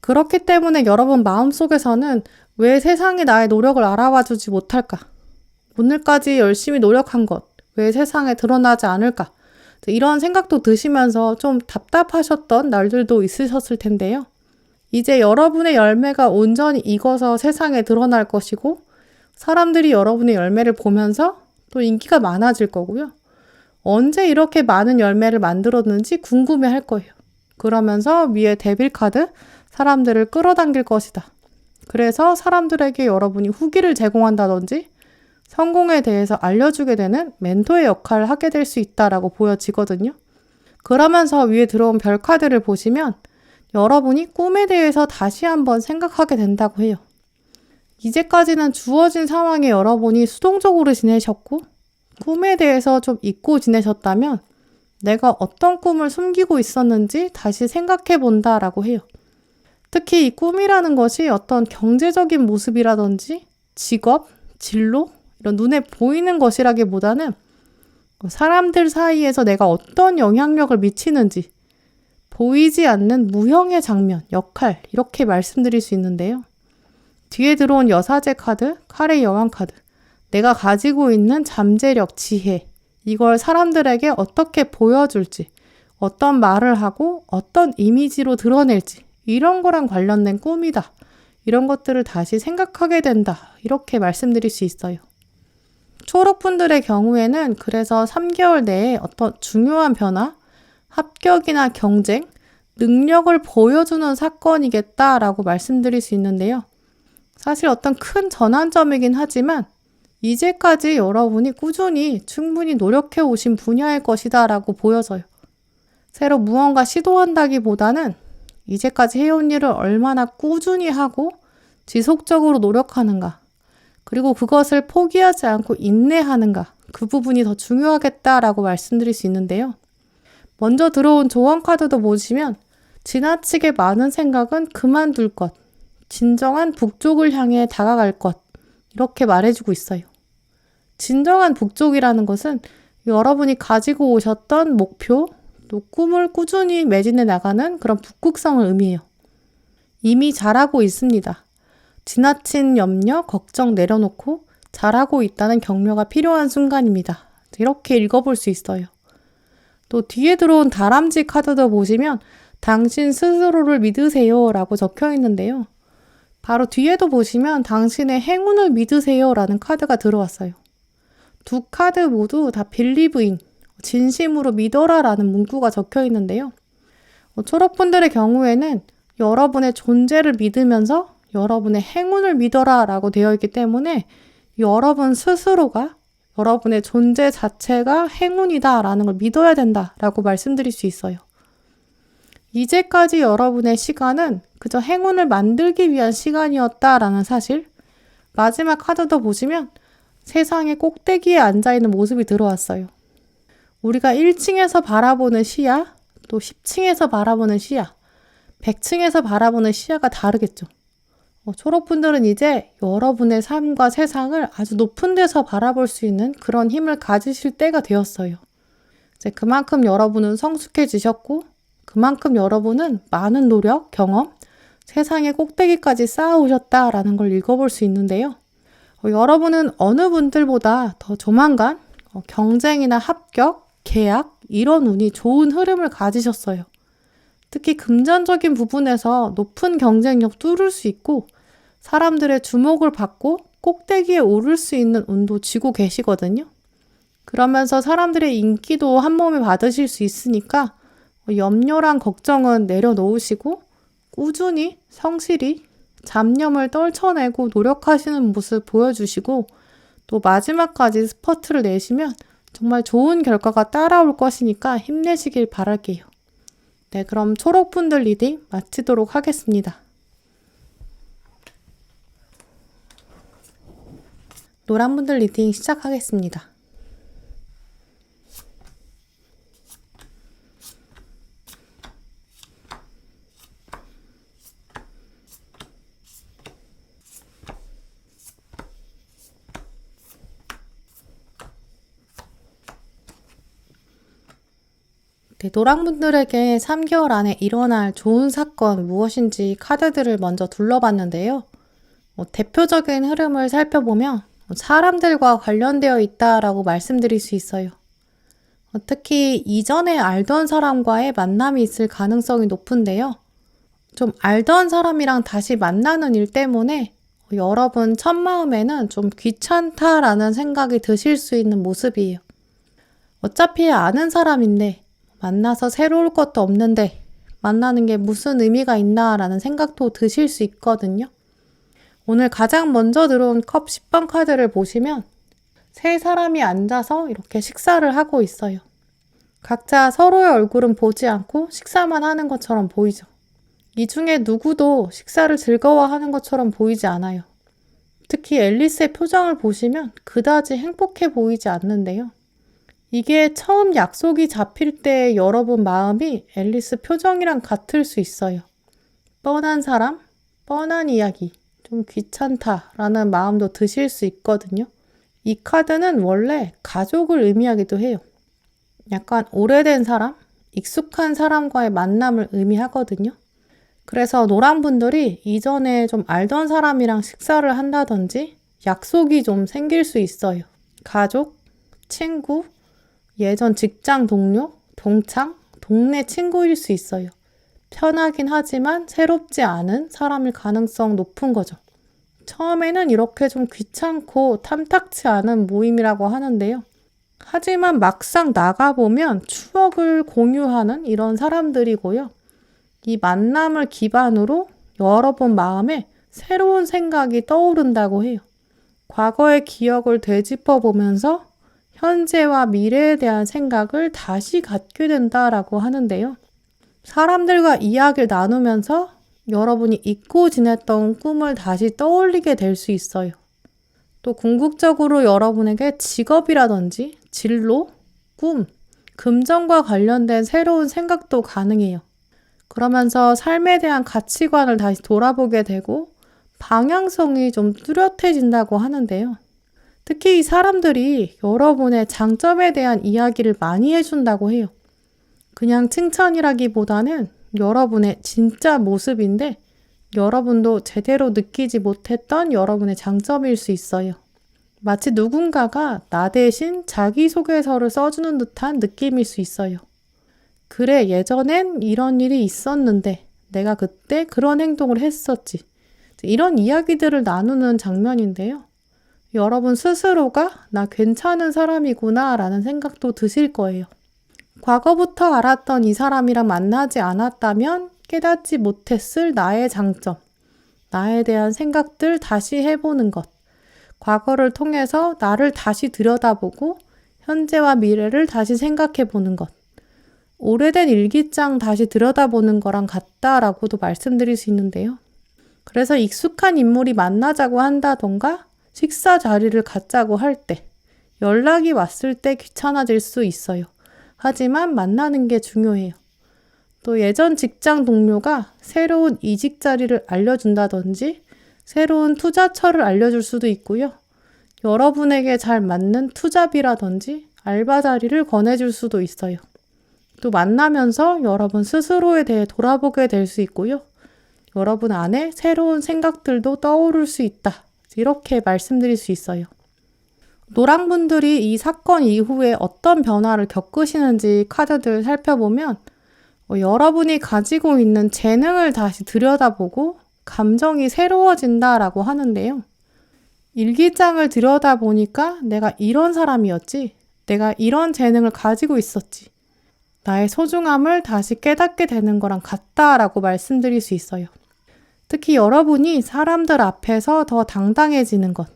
그렇기 때문에 여러분 마음속에서는 왜 세상이 나의 노력을 알아봐주지 못할까? 오늘까지 열심히 노력한 것, 왜 세상에 드러나지 않을까? 이런 생각도 드시면서 좀 답답하셨던 날들도 있으셨을 텐데요. 이제 여러분의 열매가 온전히 익어서 세상에 드러날 것이고 사람들이 여러분의 열매를 보면서 또 인기가 많아질 거고요. 언제 이렇게 많은 열매를 만들었는지 궁금해할 거예요. 그러면서 위에 데빌 카드, 사람들을 끌어당길 것이다. 그래서 사람들에게 여러분이 후기를 제공한다든지 성공에 대해서 알려주게 되는 멘토의 역할을 하게 될 수 있다라고 보여지거든요. 그러면서 위에 들어온 별 카드를 보시면 여러분이 꿈에 대해서 다시 한번 생각하게 된다고 해요. 이제까지는 주어진 상황에 여러분이 수동적으로 지내셨고 꿈에 대해서 좀 잊고 지내셨다면 내가 어떤 꿈을 숨기고 있었는지 다시 생각해 본다라고 해요. 특히 이 꿈이라는 것이 어떤 경제적인 모습이라든지 직업, 진로, 이런 눈에 보이는 것이라기보다는 사람들 사이에서 내가 어떤 영향력을 미치는지 보이지 않는 무형의 장면, 역할 이렇게 말씀드릴 수 있는데요. 뒤에 들어온 여사제 카드, 칼의 여왕 카드, 내가 가지고 있는 잠재력, 지혜 이걸 사람들에게 어떻게 보여줄지, 어떤 말을 하고 어떤 이미지로 드러낼지 이런 거랑 관련된 꿈이다. 이런 것들을 다시 생각하게 된다. 이렇게 말씀드릴 수 있어요. 초록분들의 경우에는 그래서 3개월 내에 어떤 중요한 변화, 합격이나 경쟁, 능력을 보여주는 사건이겠다라고 말씀드릴 수 있는데요. 사실 어떤 큰 전환점이긴 하지만 이제까지 여러분이 꾸준히 충분히 노력해 오신 분야일 것이다 라고 보여져요. 새로 무언가 시도한다기보다는 이제까지 해온 일을 얼마나 꾸준히 하고 지속적으로 노력하는가, 그리고 그것을 포기하지 않고 인내하는가, 그 부분이 더 중요하겠다라고 말씀드릴 수 있는데요. 먼저 들어온 조언 카드도 보시면 지나치게 많은 생각은 그만둘 것, 진정한 북쪽을 향해 다가갈 것, 이렇게 말해주고 있어요. 진정한 북쪽이라는 것은 여러분이 가지고 오셨던 목표, 또 꿈을 꾸준히 매진해 나가는 그런 북극성을 의미해요. 이미 잘하고 있습니다. 지나친 염려, 걱정 내려놓고 잘하고 있다는 격려가 필요한 순간입니다. 이렇게 읽어볼 수 있어요. 또 뒤에 들어온 다람쥐 카드도 보시면 당신 스스로를 믿으세요 라고 적혀 있는데요. 바로 뒤에도 보시면 당신의 행운을 믿으세요 라는 카드가 들어왔어요. 두 카드 모두 다 believe in, 진심으로 믿어라 라는 문구가 적혀 있는데요. 초록분들의 경우에는 여러분의 존재를 믿으면서 여러분의 행운을 믿어라 라고 되어 있기 때문에 여러분 스스로가 여러분의 존재 자체가 행운이다 라는 걸 믿어야 된다 라고 말씀드릴 수 있어요. 이제까지 여러분의 시간은 그저 행운을 만들기 위한 시간이었다라는 사실. 마지막 카드도 보시면 세상의 꼭대기에 앉아있는 모습이 들어왔어요. 우리가 1층에서 바라보는 시야, 또 10층에서 바라보는 시야, 100층에서 바라보는 시야가 다르겠죠. 초록분들은 이제 여러분의 삶과 세상을 아주 높은 데서 바라볼 수 있는 그런 힘을 가지실 때가 되었어요. 이제 그만큼 여러분은 성숙해지셨고, 그만큼 여러분은 많은 노력, 경험, 세상의 꼭대기까지 쌓아오셨다라는 걸 읽어볼 수 있는데요. 여러분은 어느 분들보다 더 조만간 경쟁이나 합격, 계약, 이런 운이 좋은 흐름을 가지셨어요. 특히 금전적인 부분에서 높은 경쟁력 뚫을 수 있고 사람들의 주목을 받고 꼭대기에 오를 수 있는 운도 쥐고 계시거든요. 그러면서 사람들의 인기도 한 몸에 받으실 수 있으니까 염려랑 걱정은 내려놓으시고 꾸준히 성실히 잡념을 떨쳐내고 노력하시는 모습 보여주시고 또 마지막까지 스퍼트를 내시면 정말 좋은 결과가 따라올 것이니까 힘내시길 바랄게요. 네, 그럼 초록분들 리딩 마치도록 하겠습니다. 노란분들 리딩 시작하겠습니다. 네, 노랑분들에게 3개월 안에 일어날 좋은 사건 무엇인지 카드들을 먼저 둘러봤는데요. 대표적인 흐름을 살펴보면 사람들과 관련되어 있다라고 말씀드릴 수 있어요. 특히 이전에 알던 사람과의 만남이 있을 가능성이 높은데요. 좀 알던 사람이랑 다시 만나는 일 때문에 여러분 첫마음에는 좀 귀찮다라는 생각이 드실 수 있는 모습이에요. 어차피 아는 사람인데 만나서 새로울 것도 없는데 만나는 게 무슨 의미가 있나라는 생각도 드실 수 있거든요. 오늘 가장 먼저 들어온 컵 10번 카드를 보시면 세 사람이 앉아서 이렇게 식사를 하고 있어요. 각자 서로의 얼굴은 보지 않고 식사만 하는 것처럼 보이죠. 이 중에 누구도 식사를 즐거워하는 것처럼 보이지 않아요. 특히 앨리스의 표정을 보시면 그다지 행복해 보이지 않는데요. 이게 처음 약속이 잡힐 때 여러분 마음이 앨리스 표정이랑 같을 수 있어요. 뻔한 사람, 뻔한 이야기, 좀 귀찮다라는 마음도 드실 수 있거든요. 이 카드는 원래 가족을 의미하기도 해요. 약간 오래된 사람, 익숙한 사람과의 만남을 의미하거든요. 그래서 노랑분들이 이전에 좀 알던 사람이랑 식사를 한다든지 약속이 좀 생길 수 있어요. 가족, 친구, 예전 직장 동료, 동창, 동네 친구일 수 있어요. 편하긴 하지만 새롭지 않은 사람일 가능성 높은 거죠. 처음에는 이렇게 좀 귀찮고 탐탁치 않은 모임이라고 하는데요. 하지만 막상 나가보면 추억을 공유하는 이런 사람들이고요. 이 만남을 기반으로 여러분 마음에 새로운 생각이 떠오른다고 해요. 과거의 기억을 되짚어보면서 현재와 미래에 대한 생각을 다시 갖게 된다라고 하는데요. 사람들과 이야기를 나누면서 여러분이 잊고 지냈던 꿈을 다시 떠올리게 될 수 있어요. 또 궁극적으로 여러분에게 직업이라든지 진로, 꿈, 금전과 관련된 새로운 생각도 가능해요. 그러면서 삶에 대한 가치관을 다시 돌아보게 되고 방향성이 좀 뚜렷해진다고 하는데요. 특히 이 사람들이 여러분의 장점에 대한 이야기를 많이 해준다고 해요. 그냥 칭찬이라기보다는 여러분의 진짜 모습인데 여러분도 제대로 느끼지 못했던 여러분의 장점일 수 있어요. 마치 누군가가 나 대신 자기소개서를 써주는 듯한 느낌일 수 있어요. 그래, 예전엔 이런 일이 있었는데 내가 그때 그런 행동을 했었지. 이런 이야기들을 나누는 장면인데요. 여러분 스스로가 나 괜찮은 사람이구나 라는 생각도 드실 거예요. 과거부터 알았던 이 사람이랑 만나지 않았다면 깨닫지 못했을 나의 장점, 나에 대한 생각들 다시 해보는 것, 과거를 통해서 나를 다시 들여다보고 현재와 미래를 다시 생각해보는 것, 오래된 일기장 다시 들여다보는 거랑 같다라고도 말씀드릴 수 있는데요. 그래서 익숙한 인물이 만나자고 한다던가 식사 자리를 갖자고 할 때, 연락이 왔을 때 귀찮아질 수 있어요. 하지만 만나는 게 중요해요. 또 예전 직장 동료가 새로운 이직 자리를 알려준다든지 새로운 투자처를 알려줄 수도 있고요. 여러분에게 잘 맞는 투잡이라든지 알바 자리를 권해줄 수도 있어요. 또 만나면서 여러분 스스로에 대해 돌아보게 될 수 있고요. 여러분 안에 새로운 생각들도 떠오를 수 있다. 이렇게 말씀드릴 수 있어요. 노랑분들이 이 사건 이후에 어떤 변화를 겪으시는지 카드들 살펴보면 여러분이 가지고 있는 재능을 다시 들여다보고 감정이 새로워진다라고 하는데요. 일기장을 들여다보니까 내가 이런 사람이었지. 내가 이런 재능을 가지고 있었지. 나의 소중함을 다시 깨닫게 되는 거랑 같다라고 말씀드릴 수 있어요. 특히 여러분이 사람들 앞에서 더 당당해지는 것.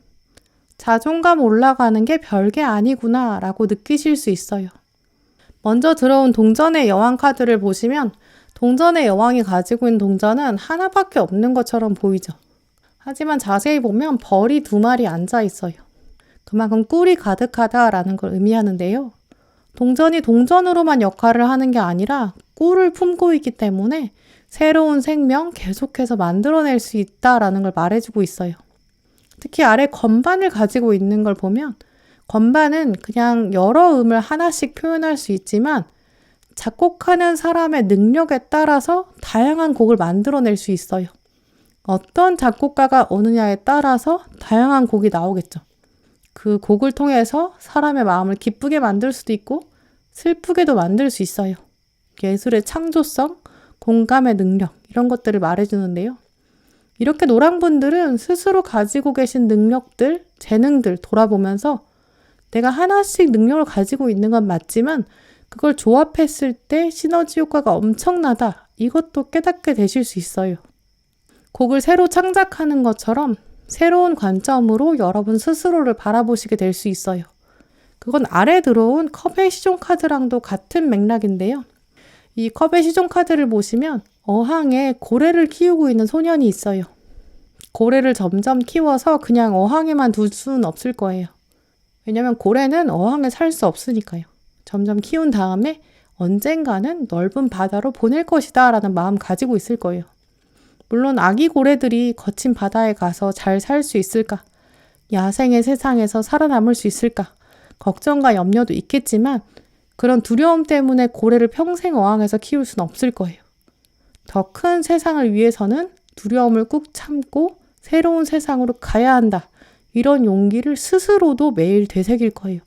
자존감 올라가는 게 별게 아니구나 라고 느끼실 수 있어요. 먼저 들어온 동전의 여왕 카드를 보시면 동전의 여왕이 가지고 있는 동전은 하나밖에 없는 것처럼 보이죠. 하지만 자세히 보면 벌이 2마리 앉아 있어요. 그만큼 꿀이 가득하다라는 걸 의미하는데요. 동전이 동전으로만 역할을 하는 게 아니라 꿀을 품고 있기 때문에 새로운 생명 계속해서 만들어낼 수 있다라는 걸 말해주고 있어요. 특히 아래 건반을 가지고 있는 걸 보면 건반은 그냥 여러 음을 하나씩 표현할 수 있지만 작곡하는 사람의 능력에 따라서 다양한 곡을 만들어낼 수 있어요. 어떤 작곡가가 오느냐에 따라서 다양한 곡이 나오겠죠. 그 곡을 통해서 사람의 마음을 기쁘게 만들 수도 있고 슬프게도 만들 수 있어요. 예술의 창조성, 공감의 능력 이런 것들을 말해주는데요. 이렇게 노랑분들은 스스로 가지고 계신 능력들, 재능들 돌아보면서 내가 하나씩 능력을 가지고 있는 건 맞지만 그걸 조합했을 때 시너지 효과가 엄청나다. 이것도 깨닫게 되실 수 있어요. 곡을 새로 창작하는 것처럼 새로운 관점으로 여러분 스스로를 바라보시게 될 수 있어요. 그건 아래 들어온 컵의 시종 카드랑도 같은 맥락인데요. 이 컵의 시종 카드를 보시면 어항에 고래를 키우고 있는 소년이 있어요. 고래를 점점 키워서 그냥 어항에만 둘 수는 없을 거예요. 왜냐면 고래는 어항에 살 수 없으니까요. 점점 키운 다음에 언젠가는 넓은 바다로 보낼 것이다 라는 마음 가지고 있을 거예요. 물론 아기 고래들이 거친 바다에 가서 잘 살 수 있을까? 야생의 세상에서 살아남을 수 있을까? 걱정과 염려도 있겠지만 그런 두려움 때문에 고래를 평생 어항에서 키울 수는 없을 거예요. 더 큰 세상을 위해서는 두려움을 꾹 참고 새로운 세상으로 가야 한다. 이런 용기를 스스로도 매일 되새길 거예요.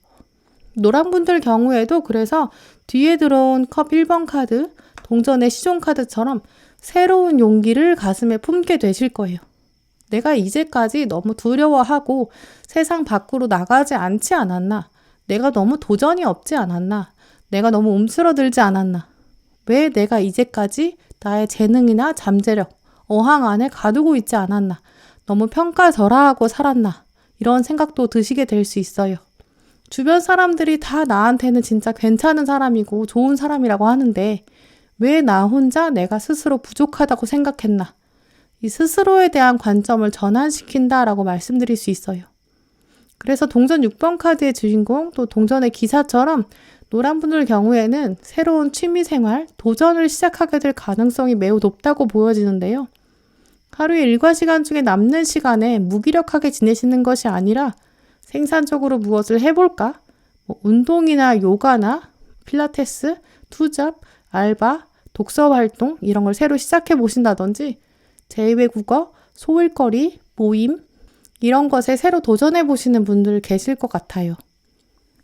노랑분들 경우에도 그래서 뒤에 들어온 컵 1번 카드, 동전의 시종 카드처럼 새로운 용기를 가슴에 품게 되실 거예요. 내가 이제까지 너무 두려워하고 세상 밖으로 나가지 않지 않았나? 내가 너무 도전이 없지 않았나? 내가 너무 움츠러들지 않았나? 왜 내가 이제까지 나의 재능이나 잠재력, 어항 안에 가두고 있지 않았나? 너무 평가절하하고 살았나? 이런 생각도 드시게 될 수 있어요. 주변 사람들이 다 나한테는 진짜 괜찮은 사람이고 좋은 사람이라고 하는데 왜 나 혼자 내가 스스로 부족하다고 생각했나? 이 스스로에 대한 관점을 전환시킨다라고 말씀드릴 수 있어요. 그래서 동전 6번 카드의 주인공 또 동전의 기사처럼 노란분들 경우에는 새로운 취미생활, 도전을 시작하게 될 가능성이 매우 높다고 보여지는데요. 하루의 일과 시간 중에 남는 시간에 무기력하게 지내시는 것이 아니라 생산적으로 무엇을 해볼까? 운동이나 요가나 필라테스, 투잡, 알바, 독서 활동 이런 걸 새로 시작해 보신다든지 제2외국어, 소일거리, 모임 이런 것에 새로 도전해 보시는 분들 계실 것 같아요.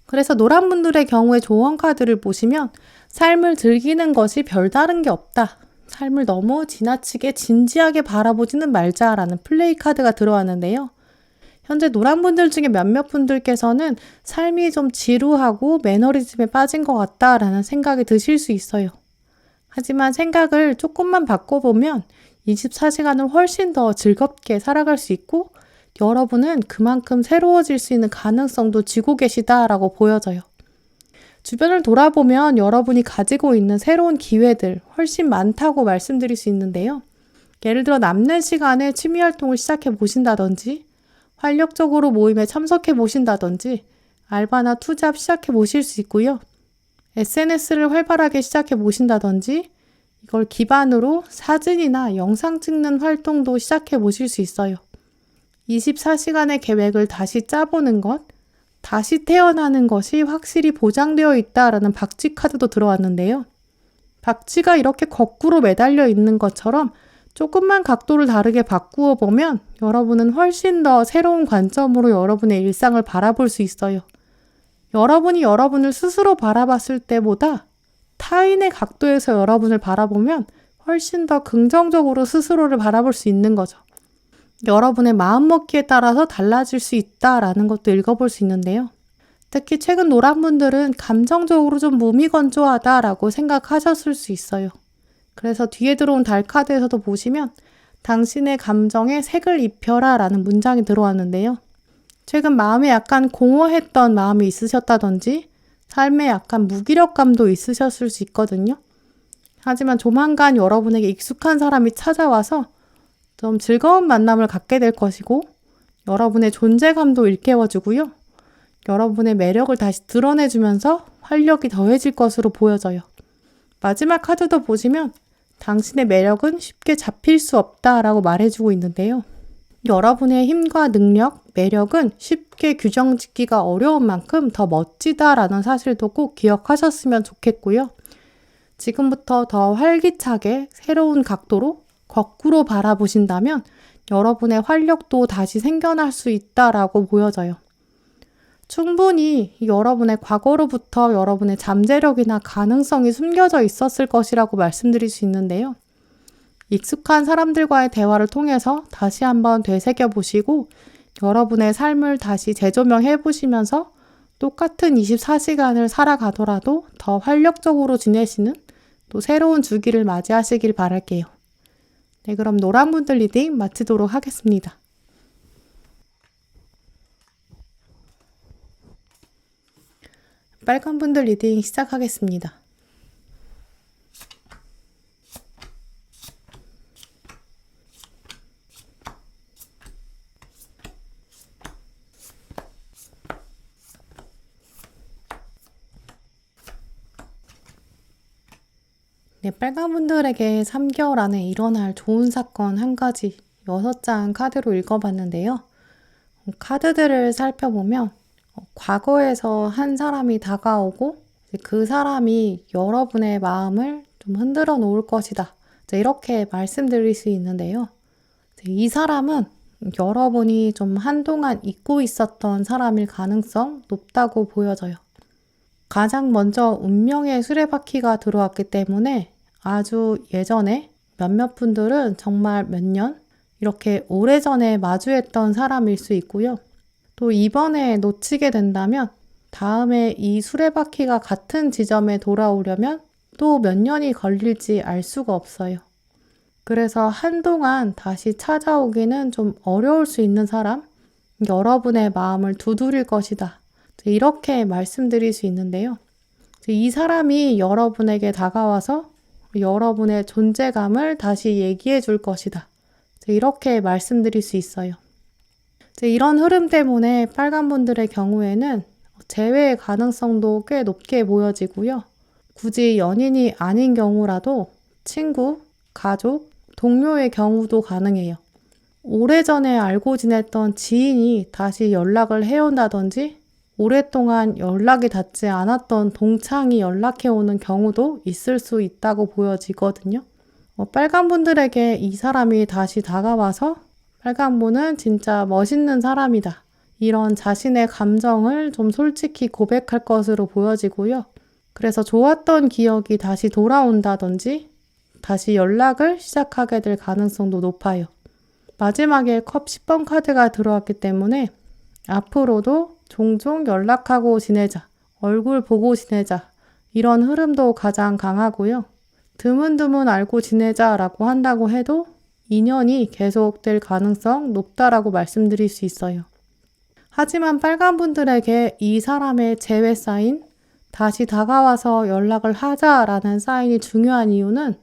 그래서 노란 분들의 경우에 조언 카드를 보시면 삶을 즐기는 것이 별다른 게 없다. 삶을 너무 지나치게 진지하게 바라보지는 말자라는 플레이 카드가 들어왔는데요. 현재 노란 분들 중에 몇몇 분들께서는 삶이 좀 지루하고 매너리즘에 빠진 것 같다라는 생각이 드실 수 있어요. 하지만 생각을 조금만 바꿔보면 24시간을 훨씬 더 즐겁게 살아갈 수 있고 여러분은 그만큼 새로워질 수 있는 가능성도 쥐고 계시다라고 보여져요. 주변을 돌아보면 여러분이 가지고 있는 새로운 기회들 훨씬 많다고 말씀드릴 수 있는데요. 예를 들어 남는 시간에 취미활동을 시작해 보신다든지 활력적으로 모임에 참석해 보신다든지 알바나 투잡 시작해 보실 수 있고요. SNS를 활발하게 시작해 보신다든지 이걸 기반으로 사진이나 영상 찍는 활동도 시작해 보실 수 있어요. 24시간의 계획을 다시 짜보는 것, 다시 태어나는 것이 확실히 보장되어 있다라는 박쥐 카드도 들어왔는데요. 박쥐가 이렇게 거꾸로 매달려 있는 것처럼 조금만 각도를 다르게 바꾸어 보면 여러분은 훨씬 더 새로운 관점으로 여러분의 일상을 바라볼 수 있어요. 여러분이 여러분을 스스로 바라봤을 때보다 타인의 각도에서 여러분을 바라보면 훨씬 더 긍정적으로 스스로를 바라볼 수 있는 거죠. 여러분의 마음먹기에 따라서 달라질 수 있다라는 것도 읽어볼 수 있는데요. 특히 최근 노란 분들은 감정적으로 좀 무미건조하다라고 생각하셨을 수 있어요. 그래서 뒤에 들어온 달 카드에서도 보시면 당신의 감정에 색을 입혀라 라는 문장이 들어왔는데요. 최근 마음에 약간 공허했던 마음이 있으셨다든지 삶에 약간 무기력감도 있으셨을 수 있거든요. 하지만 조만간 여러분에게 익숙한 사람이 찾아와서 좀 즐거운 만남을 갖게 될 것이고 여러분의 존재감도 일깨워주고요. 여러분의 매력을 다시 드러내주면서 활력이 더해질 것으로 보여져요. 마지막 카드도 보시면 당신의 매력은 쉽게 잡힐 수 없다라고 말해주고 있는데요. 여러분의 힘과 능력, 매력은 쉽게 규정짓기가 어려운 만큼 더 멋지다라는 사실도 꼭 기억하셨으면 좋겠고요. 지금부터 더 활기차게 새로운 각도로 거꾸로 바라보신다면 여러분의 활력도 다시 생겨날 수 있다라고 보여져요. 충분히 여러분의 과거로부터 여러분의 잠재력이나 가능성이 숨겨져 있었을 것이라고 말씀드릴 수 있는데요. 익숙한 사람들과의 대화를 통해서 다시 한번 되새겨 보시고 여러분의 삶을 다시 재조명해 보시면서 똑같은 24시간을 살아가더라도 더 활력적으로 지내시는 또 새로운 주기를 맞이하시길 바랄게요. 네, 그럼 노란 분들 리딩 마치도록 하겠습니다. 빨간 분들 리딩 시작하겠습니다. 네, 빨간 분들에게 3개월 안에 일어날 좋은 사건 한 가지 6장 카드로 읽어봤는데요. 카드들을 살펴보면 과거에서 한 사람이 다가오고 그 사람이 여러분의 마음을 좀 흔들어 놓을 것이다. 이렇게 말씀드릴 수 있는데요. 이 사람은 여러분이 좀 한동안 잊고 있었던 사람일 가능성 높다고 보여져요. 가장 먼저 운명의 수레바퀴가 들어왔기 때문에 아주 예전에 몇몇 분들은 정말 몇 년 이렇게 오래전에 마주했던 사람일 수 있고요. 또 이번에 놓치게 된다면 다음에 이 수레바퀴가 같은 지점에 돌아오려면 또 몇 년이 걸릴지 알 수가 없어요. 그래서 한동안 다시 찾아오기는 좀 어려울 수 있는 사람, 여러분의 마음을 두드릴 것이다. 이렇게 말씀드릴 수 있는데요. 이 사람이 여러분에게 다가와서 여러분의 존재감을 다시 얘기해 줄 것이다. 이렇게 말씀드릴 수 있어요. 이런 흐름 때문에 빨간 분들의 경우에는 재회의 가능성도 꽤 높게 보여지고요. 굳이 연인이 아닌 경우라도 친구, 가족, 동료의 경우도 가능해요. 오래전에 알고 지냈던 지인이 다시 연락을 해온다든지 오랫동안 연락이 닿지 않았던 동창이 연락해오는 경우도 있을 수 있다고 보여지거든요. 빨간 분들에게 이 사람이 다시 다가와서 빨간 분은 진짜 멋있는 사람이다. 이런 자신의 감정을 좀 솔직히 고백할 것으로 보여지고요. 그래서 좋았던 기억이 다시 돌아온다든지 다시 연락을 시작하게 될 가능성도 높아요. 마지막에 컵 10번 카드가 들어왔기 때문에 앞으로도 종종 연락하고 지내자, 얼굴 보고 지내자 이런 흐름도 가장 강하고요. 드문드문 알고 지내자라고 한다고 해도 인연이 계속될 가능성 높다라고 말씀드릴 수 있어요. 하지만 빨간 분들에게 이 사람의 재회 사인, 다시 다가와서 연락을 하자라는 사인이 중요한 이유는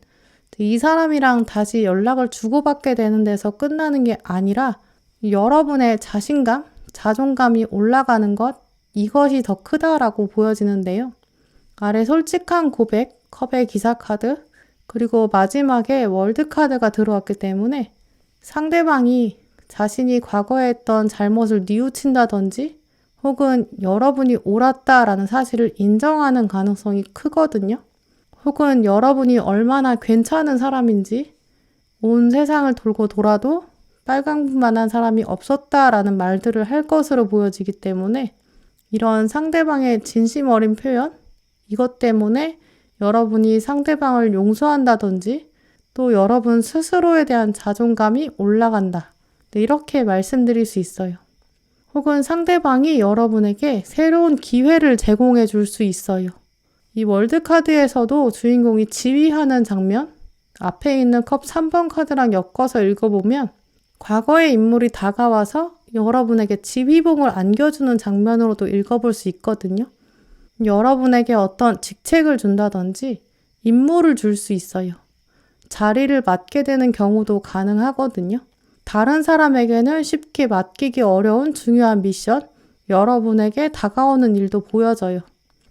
이 사람이랑 다시 연락을 주고받게 되는 데서 끝나는 게 아니라 여러분의 자신감, 자존감이 올라가는 것, 이것이 더 크다라고 보여지는데요. 아래 솔직한 고백, 컵의 기사카드, 그리고 마지막에 월드카드가 들어왔기 때문에 상대방이 자신이 과거에 했던 잘못을 뉘우친다든지 혹은 여러분이 옳았다라는 사실을 인정하는 가능성이 크거든요. 혹은 여러분이 얼마나 괜찮은 사람인지 온 세상을 돌고 돌아도 빨강만한 사람이 없었다라는 말들을 할 것으로 보여지기 때문에 이런 상대방의 진심 어린 표현, 이것 때문에 여러분이 상대방을 용서한다든지 또 여러분 스스로에 대한 자존감이 올라간다. 네, 이렇게 말씀드릴 수 있어요. 혹은 상대방이 여러분에게 새로운 기회를 제공해 줄 수 있어요. 이 월드카드에서도 주인공이 지휘하는 장면, 앞에 있는 컵 3번 카드랑 엮어서 읽어보면 과거의 인물이 다가와서 여러분에게 지휘봉을 안겨주는 장면으로도 읽어볼 수 있거든요. 여러분에게 어떤 직책을 준다든지 임무를 줄 수 있어요. 자리를 맡게 되는 경우도 가능하거든요. 다른 사람에게는 쉽게 맡기기 어려운 중요한 미션, 여러분에게 다가오는 일도 보여져요.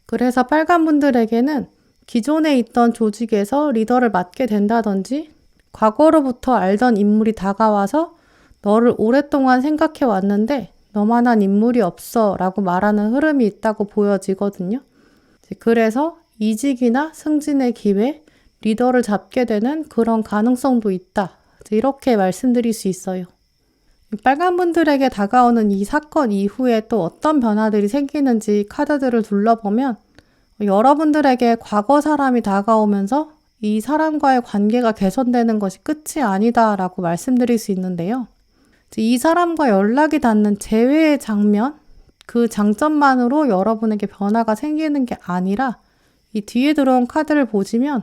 그래서 빨간 분들에게는 기존에 있던 조직에서 리더를 맡게 된다든지 과거로부터 알던 인물이 다가와서 너를 오랫동안 생각해 왔는데 너만한 인물이 없어 라고 말하는 흐름이 있다고 보여지거든요. 그래서 이직이나 승진의 기회, 리더를 잡게 되는 그런 가능성도 있다. 이렇게 말씀드릴 수 있어요. 빨간 분들에게 다가오는 이 사건 이후에 또 어떤 변화들이 생기는지 카드들을 둘러보면 여러분들에게 과거 사람이 다가오면서 이 사람과의 관계가 개선되는 것이 끝이 아니다라고 말씀드릴 수 있는데요. 이 사람과 연락이 닿는 재회의 장면, 그 장점만으로 여러분에게 변화가 생기는 게 아니라 이 뒤에 들어온 카드를 보시면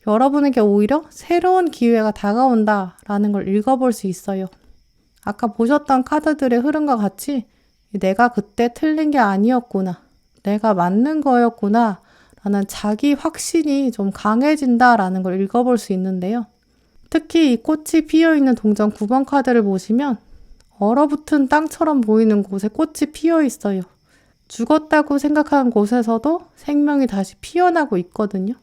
여러분에게 오히려 새로운 기회가 다가온다라는 걸 읽어볼 수 있어요. 아까 보셨던 카드들의 흐름과 같이 내가 그때 틀린 게 아니었구나, 내가 맞는 거였구나 라는 자기 확신이 좀 강해진다라는 걸 읽어볼 수 있는데요. 특히 이 꽃이 피어있는 동전 9번 카드를 보시면 얼어붙은 땅처럼 보이는 곳에 꽃이 피어 있어요. 죽었다고 생각한 곳에서도 생명이 다시 피어나고 있거든요.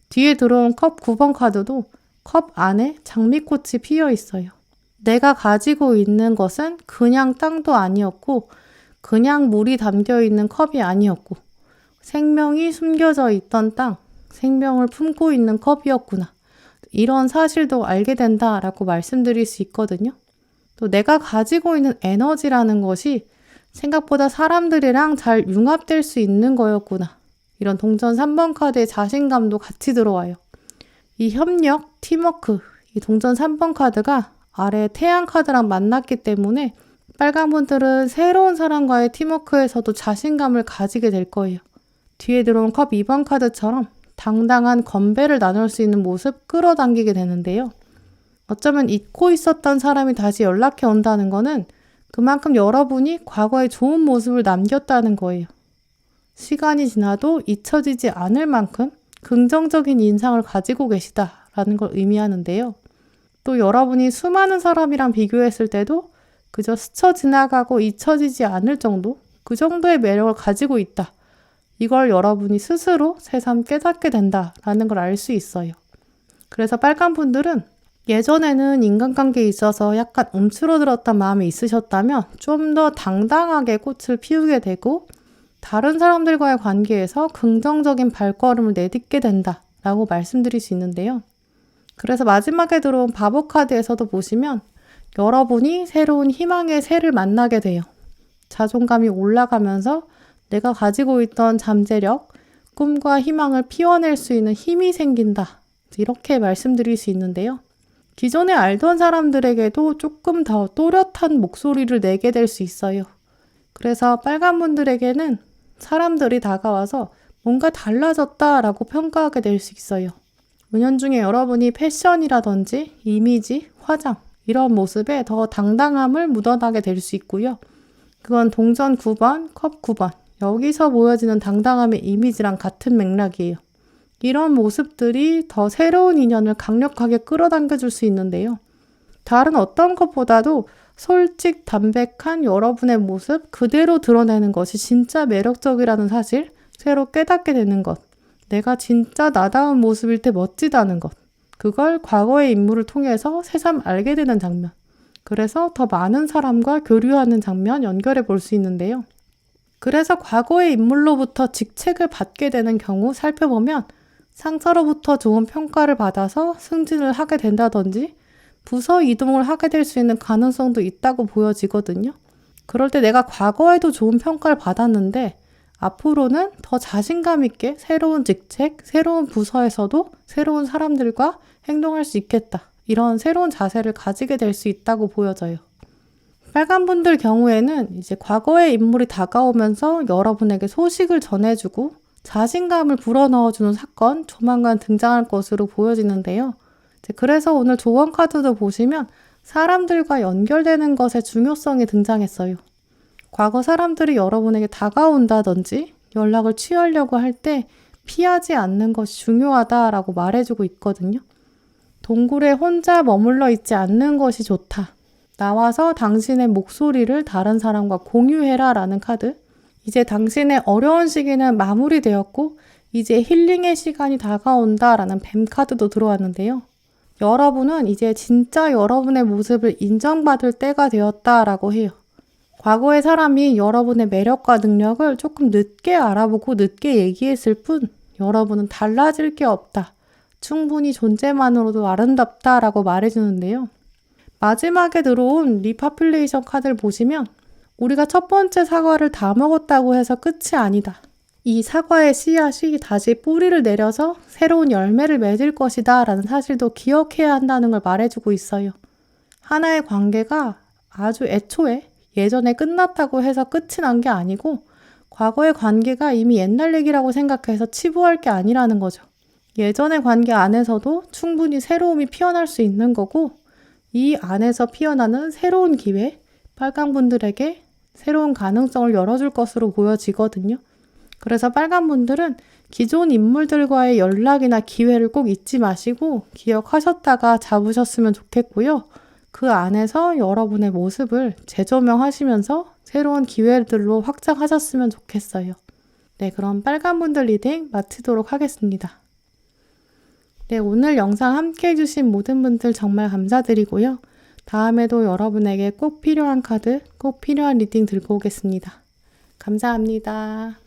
뒤에 들어온 컵 9번 카드도 컵 안에 장미꽃이 피어 있어요. 내가 가지고 있는 것은 그냥 땅도 아니었고 그냥 물이 담겨 있는 컵이 아니었고 생명이 숨겨져 있던 땅, 생명을 품고 있는 컵이었구나. 이런 사실도 알게 된다라고 말씀드릴 수 있거든요. 또 내가 가지고 있는 에너지라는 것이 생각보다 사람들이랑 잘 융합될 수 있는 거였구나. 이런 동전 3번 카드의 자신감도 같이 들어와요. 이 협력, 팀워크, 이 동전 3번 카드가 아래 태양 카드랑 만났기 때문에 빨간 분들은 새로운 사람과의 팀워크에서도 자신감을 가지게 될 거예요. 뒤에 들어온 컵 2번 카드처럼 당당한 건배를 나눌 수 있는 모습 끌어당기게 되는데요. 어쩌면 잊고 있었던 사람이 다시 연락해 온다는 거는 그만큼 여러분이 과거에 좋은 모습을 남겼다는 거예요. 시간이 지나도 잊혀지지 않을 만큼 긍정적인 인상을 가지고 계시다라는 걸 의미하는데요. 또 여러분이 수많은 사람이랑 비교했을 때도 그저 스쳐 지나가고 잊혀지지 않을 정도, 그 정도의 매력을 가지고 있다. 이걸 여러분이 스스로 새삼 깨닫게 된다라는 걸 알 수 있어요. 그래서 빨간 분들은 예전에는 인간관계에 있어서 약간 움츠러들었던 마음이 있으셨다면 좀 더 당당하게 꽃을 피우게 되고 다른 사람들과의 관계에서 긍정적인 발걸음을 내딛게 된다라고 말씀드릴 수 있는데요. 그래서 마지막에 들어온 바보 카드에서도 보시면 여러분이 새로운 희망의 새를 만나게 돼요. 자존감이 올라가면서 내가 가지고 있던 잠재력, 꿈과 희망을 피워낼 수 있는 힘이 생긴다. 이렇게 말씀드릴 수 있는데요. 기존에 알던 사람들에게도 조금 더 또렷한 목소리를 내게 될 수 있어요. 그래서 빨간 분들에게는 사람들이 다가와서 뭔가 달라졌다라고 평가하게 될 수 있어요. 은연중에 여러분이 패션이라든지 이미지, 화장 이런 모습에 더 당당함을 묻어나게 될 수 있고요. 그건 동전 9번, 컵 9번 여기서 보여지는 당당함의 이미지랑 같은 맥락이에요. 이런 모습들이 더 새로운 인연을 강력하게 끌어당겨 줄 수 있는데요. 다른 어떤 것보다도 솔직 담백한 여러분의 모습 그대로 드러내는 것이 진짜 매력적이라는 사실 새로 깨닫게 되는 것. 내가 진짜 나다운 모습일 때 멋지다는 것. 그걸 과거의 인물을 통해서 새삼 알게 되는 장면. 그래서 더 많은 사람과 교류하는 장면 연결해 볼 수 있는데요. 그래서 과거의 인물로부터 직책을 받게 되는 경우 살펴보면 상사로부터 좋은 평가를 받아서 승진을 하게 된다든지 부서 이동을 하게 될 수 있는 가능성도 있다고 보여지거든요. 그럴 때 내가 과거에도 좋은 평가를 받았는데 앞으로는 더 자신감 있게 새로운 직책, 새로운 부서에서도 새로운 사람들과 행동할 수 있겠다. 이런 새로운 자세를 가지게 될 수 있다고 보여져요. 빨간분들 경우에는 이제 과거의 인물이 다가오면서 여러분에게 소식을 전해주고 자신감을 불어넣어주는 사건 조만간 등장할 것으로 보여지는데요. 그래서 오늘 조언 카드도 보시면 사람들과 연결되는 것의 중요성이 등장했어요. 과거 사람들이 여러분에게 다가온다든지 연락을 취하려고 할 때 피하지 않는 것이 중요하다라고 말해주고 있거든요. 동굴에 혼자 머물러 있지 않는 것이 좋다. 나와서 당신의 목소리를 다른 사람과 공유해라 라는 카드. 이제 당신의 어려운 시기는 마무리되었고 이제 힐링의 시간이 다가온다 라는 뱀 카드도 들어왔는데요. 여러분은 이제 진짜 여러분의 모습을 인정받을 때가 되었다라고 해요. 과거의 사람이 여러분의 매력과 능력을 조금 늦게 알아보고 늦게 얘기했을 뿐 여러분은 달라질 게 없다. 충분히 존재만으로도 아름답다라고 말해주는데요. 마지막에 들어온 리파퓰레이션 카드를 보시면 우리가 첫 번째 사과를 다 먹었다고 해서 끝이 아니다. 이 사과의 씨앗이 다시 뿌리를 내려서 새로운 열매를 맺을 것이다 라는 사실도 기억해야 한다는 걸 말해주고 있어요. 하나의 관계가 아주 애초에 예전에 끝났다고 해서 끝이 난 게 아니고 과거의 관계가 이미 옛날 얘기라고 생각해서 치부할 게 아니라는 거죠. 예전의 관계 안에서도 충분히 새로움이 피어날 수 있는 거고 이 안에서 피어나는 새로운 기회, 빨강분들에게 새로운 가능성을 열어줄 것으로 보여지거든요. 그래서 빨간분들은 기존 인물들과의 연락이나 기회를 꼭 잊지 마시고 기억하셨다가 잡으셨으면 좋겠고요. 그 안에서 여러분의 모습을 재조명하시면서 새로운 기회들로 확장하셨으면 좋겠어요. 네, 그럼 빨간분들 리딩 마치도록 하겠습니다. 네, 오늘 영상 함께 해주신 모든 분들 정말 감사드리고요. 다음에도 여러분에게 꼭 필요한 카드, 꼭 필요한 리딩 들고 오겠습니다. 감사합니다.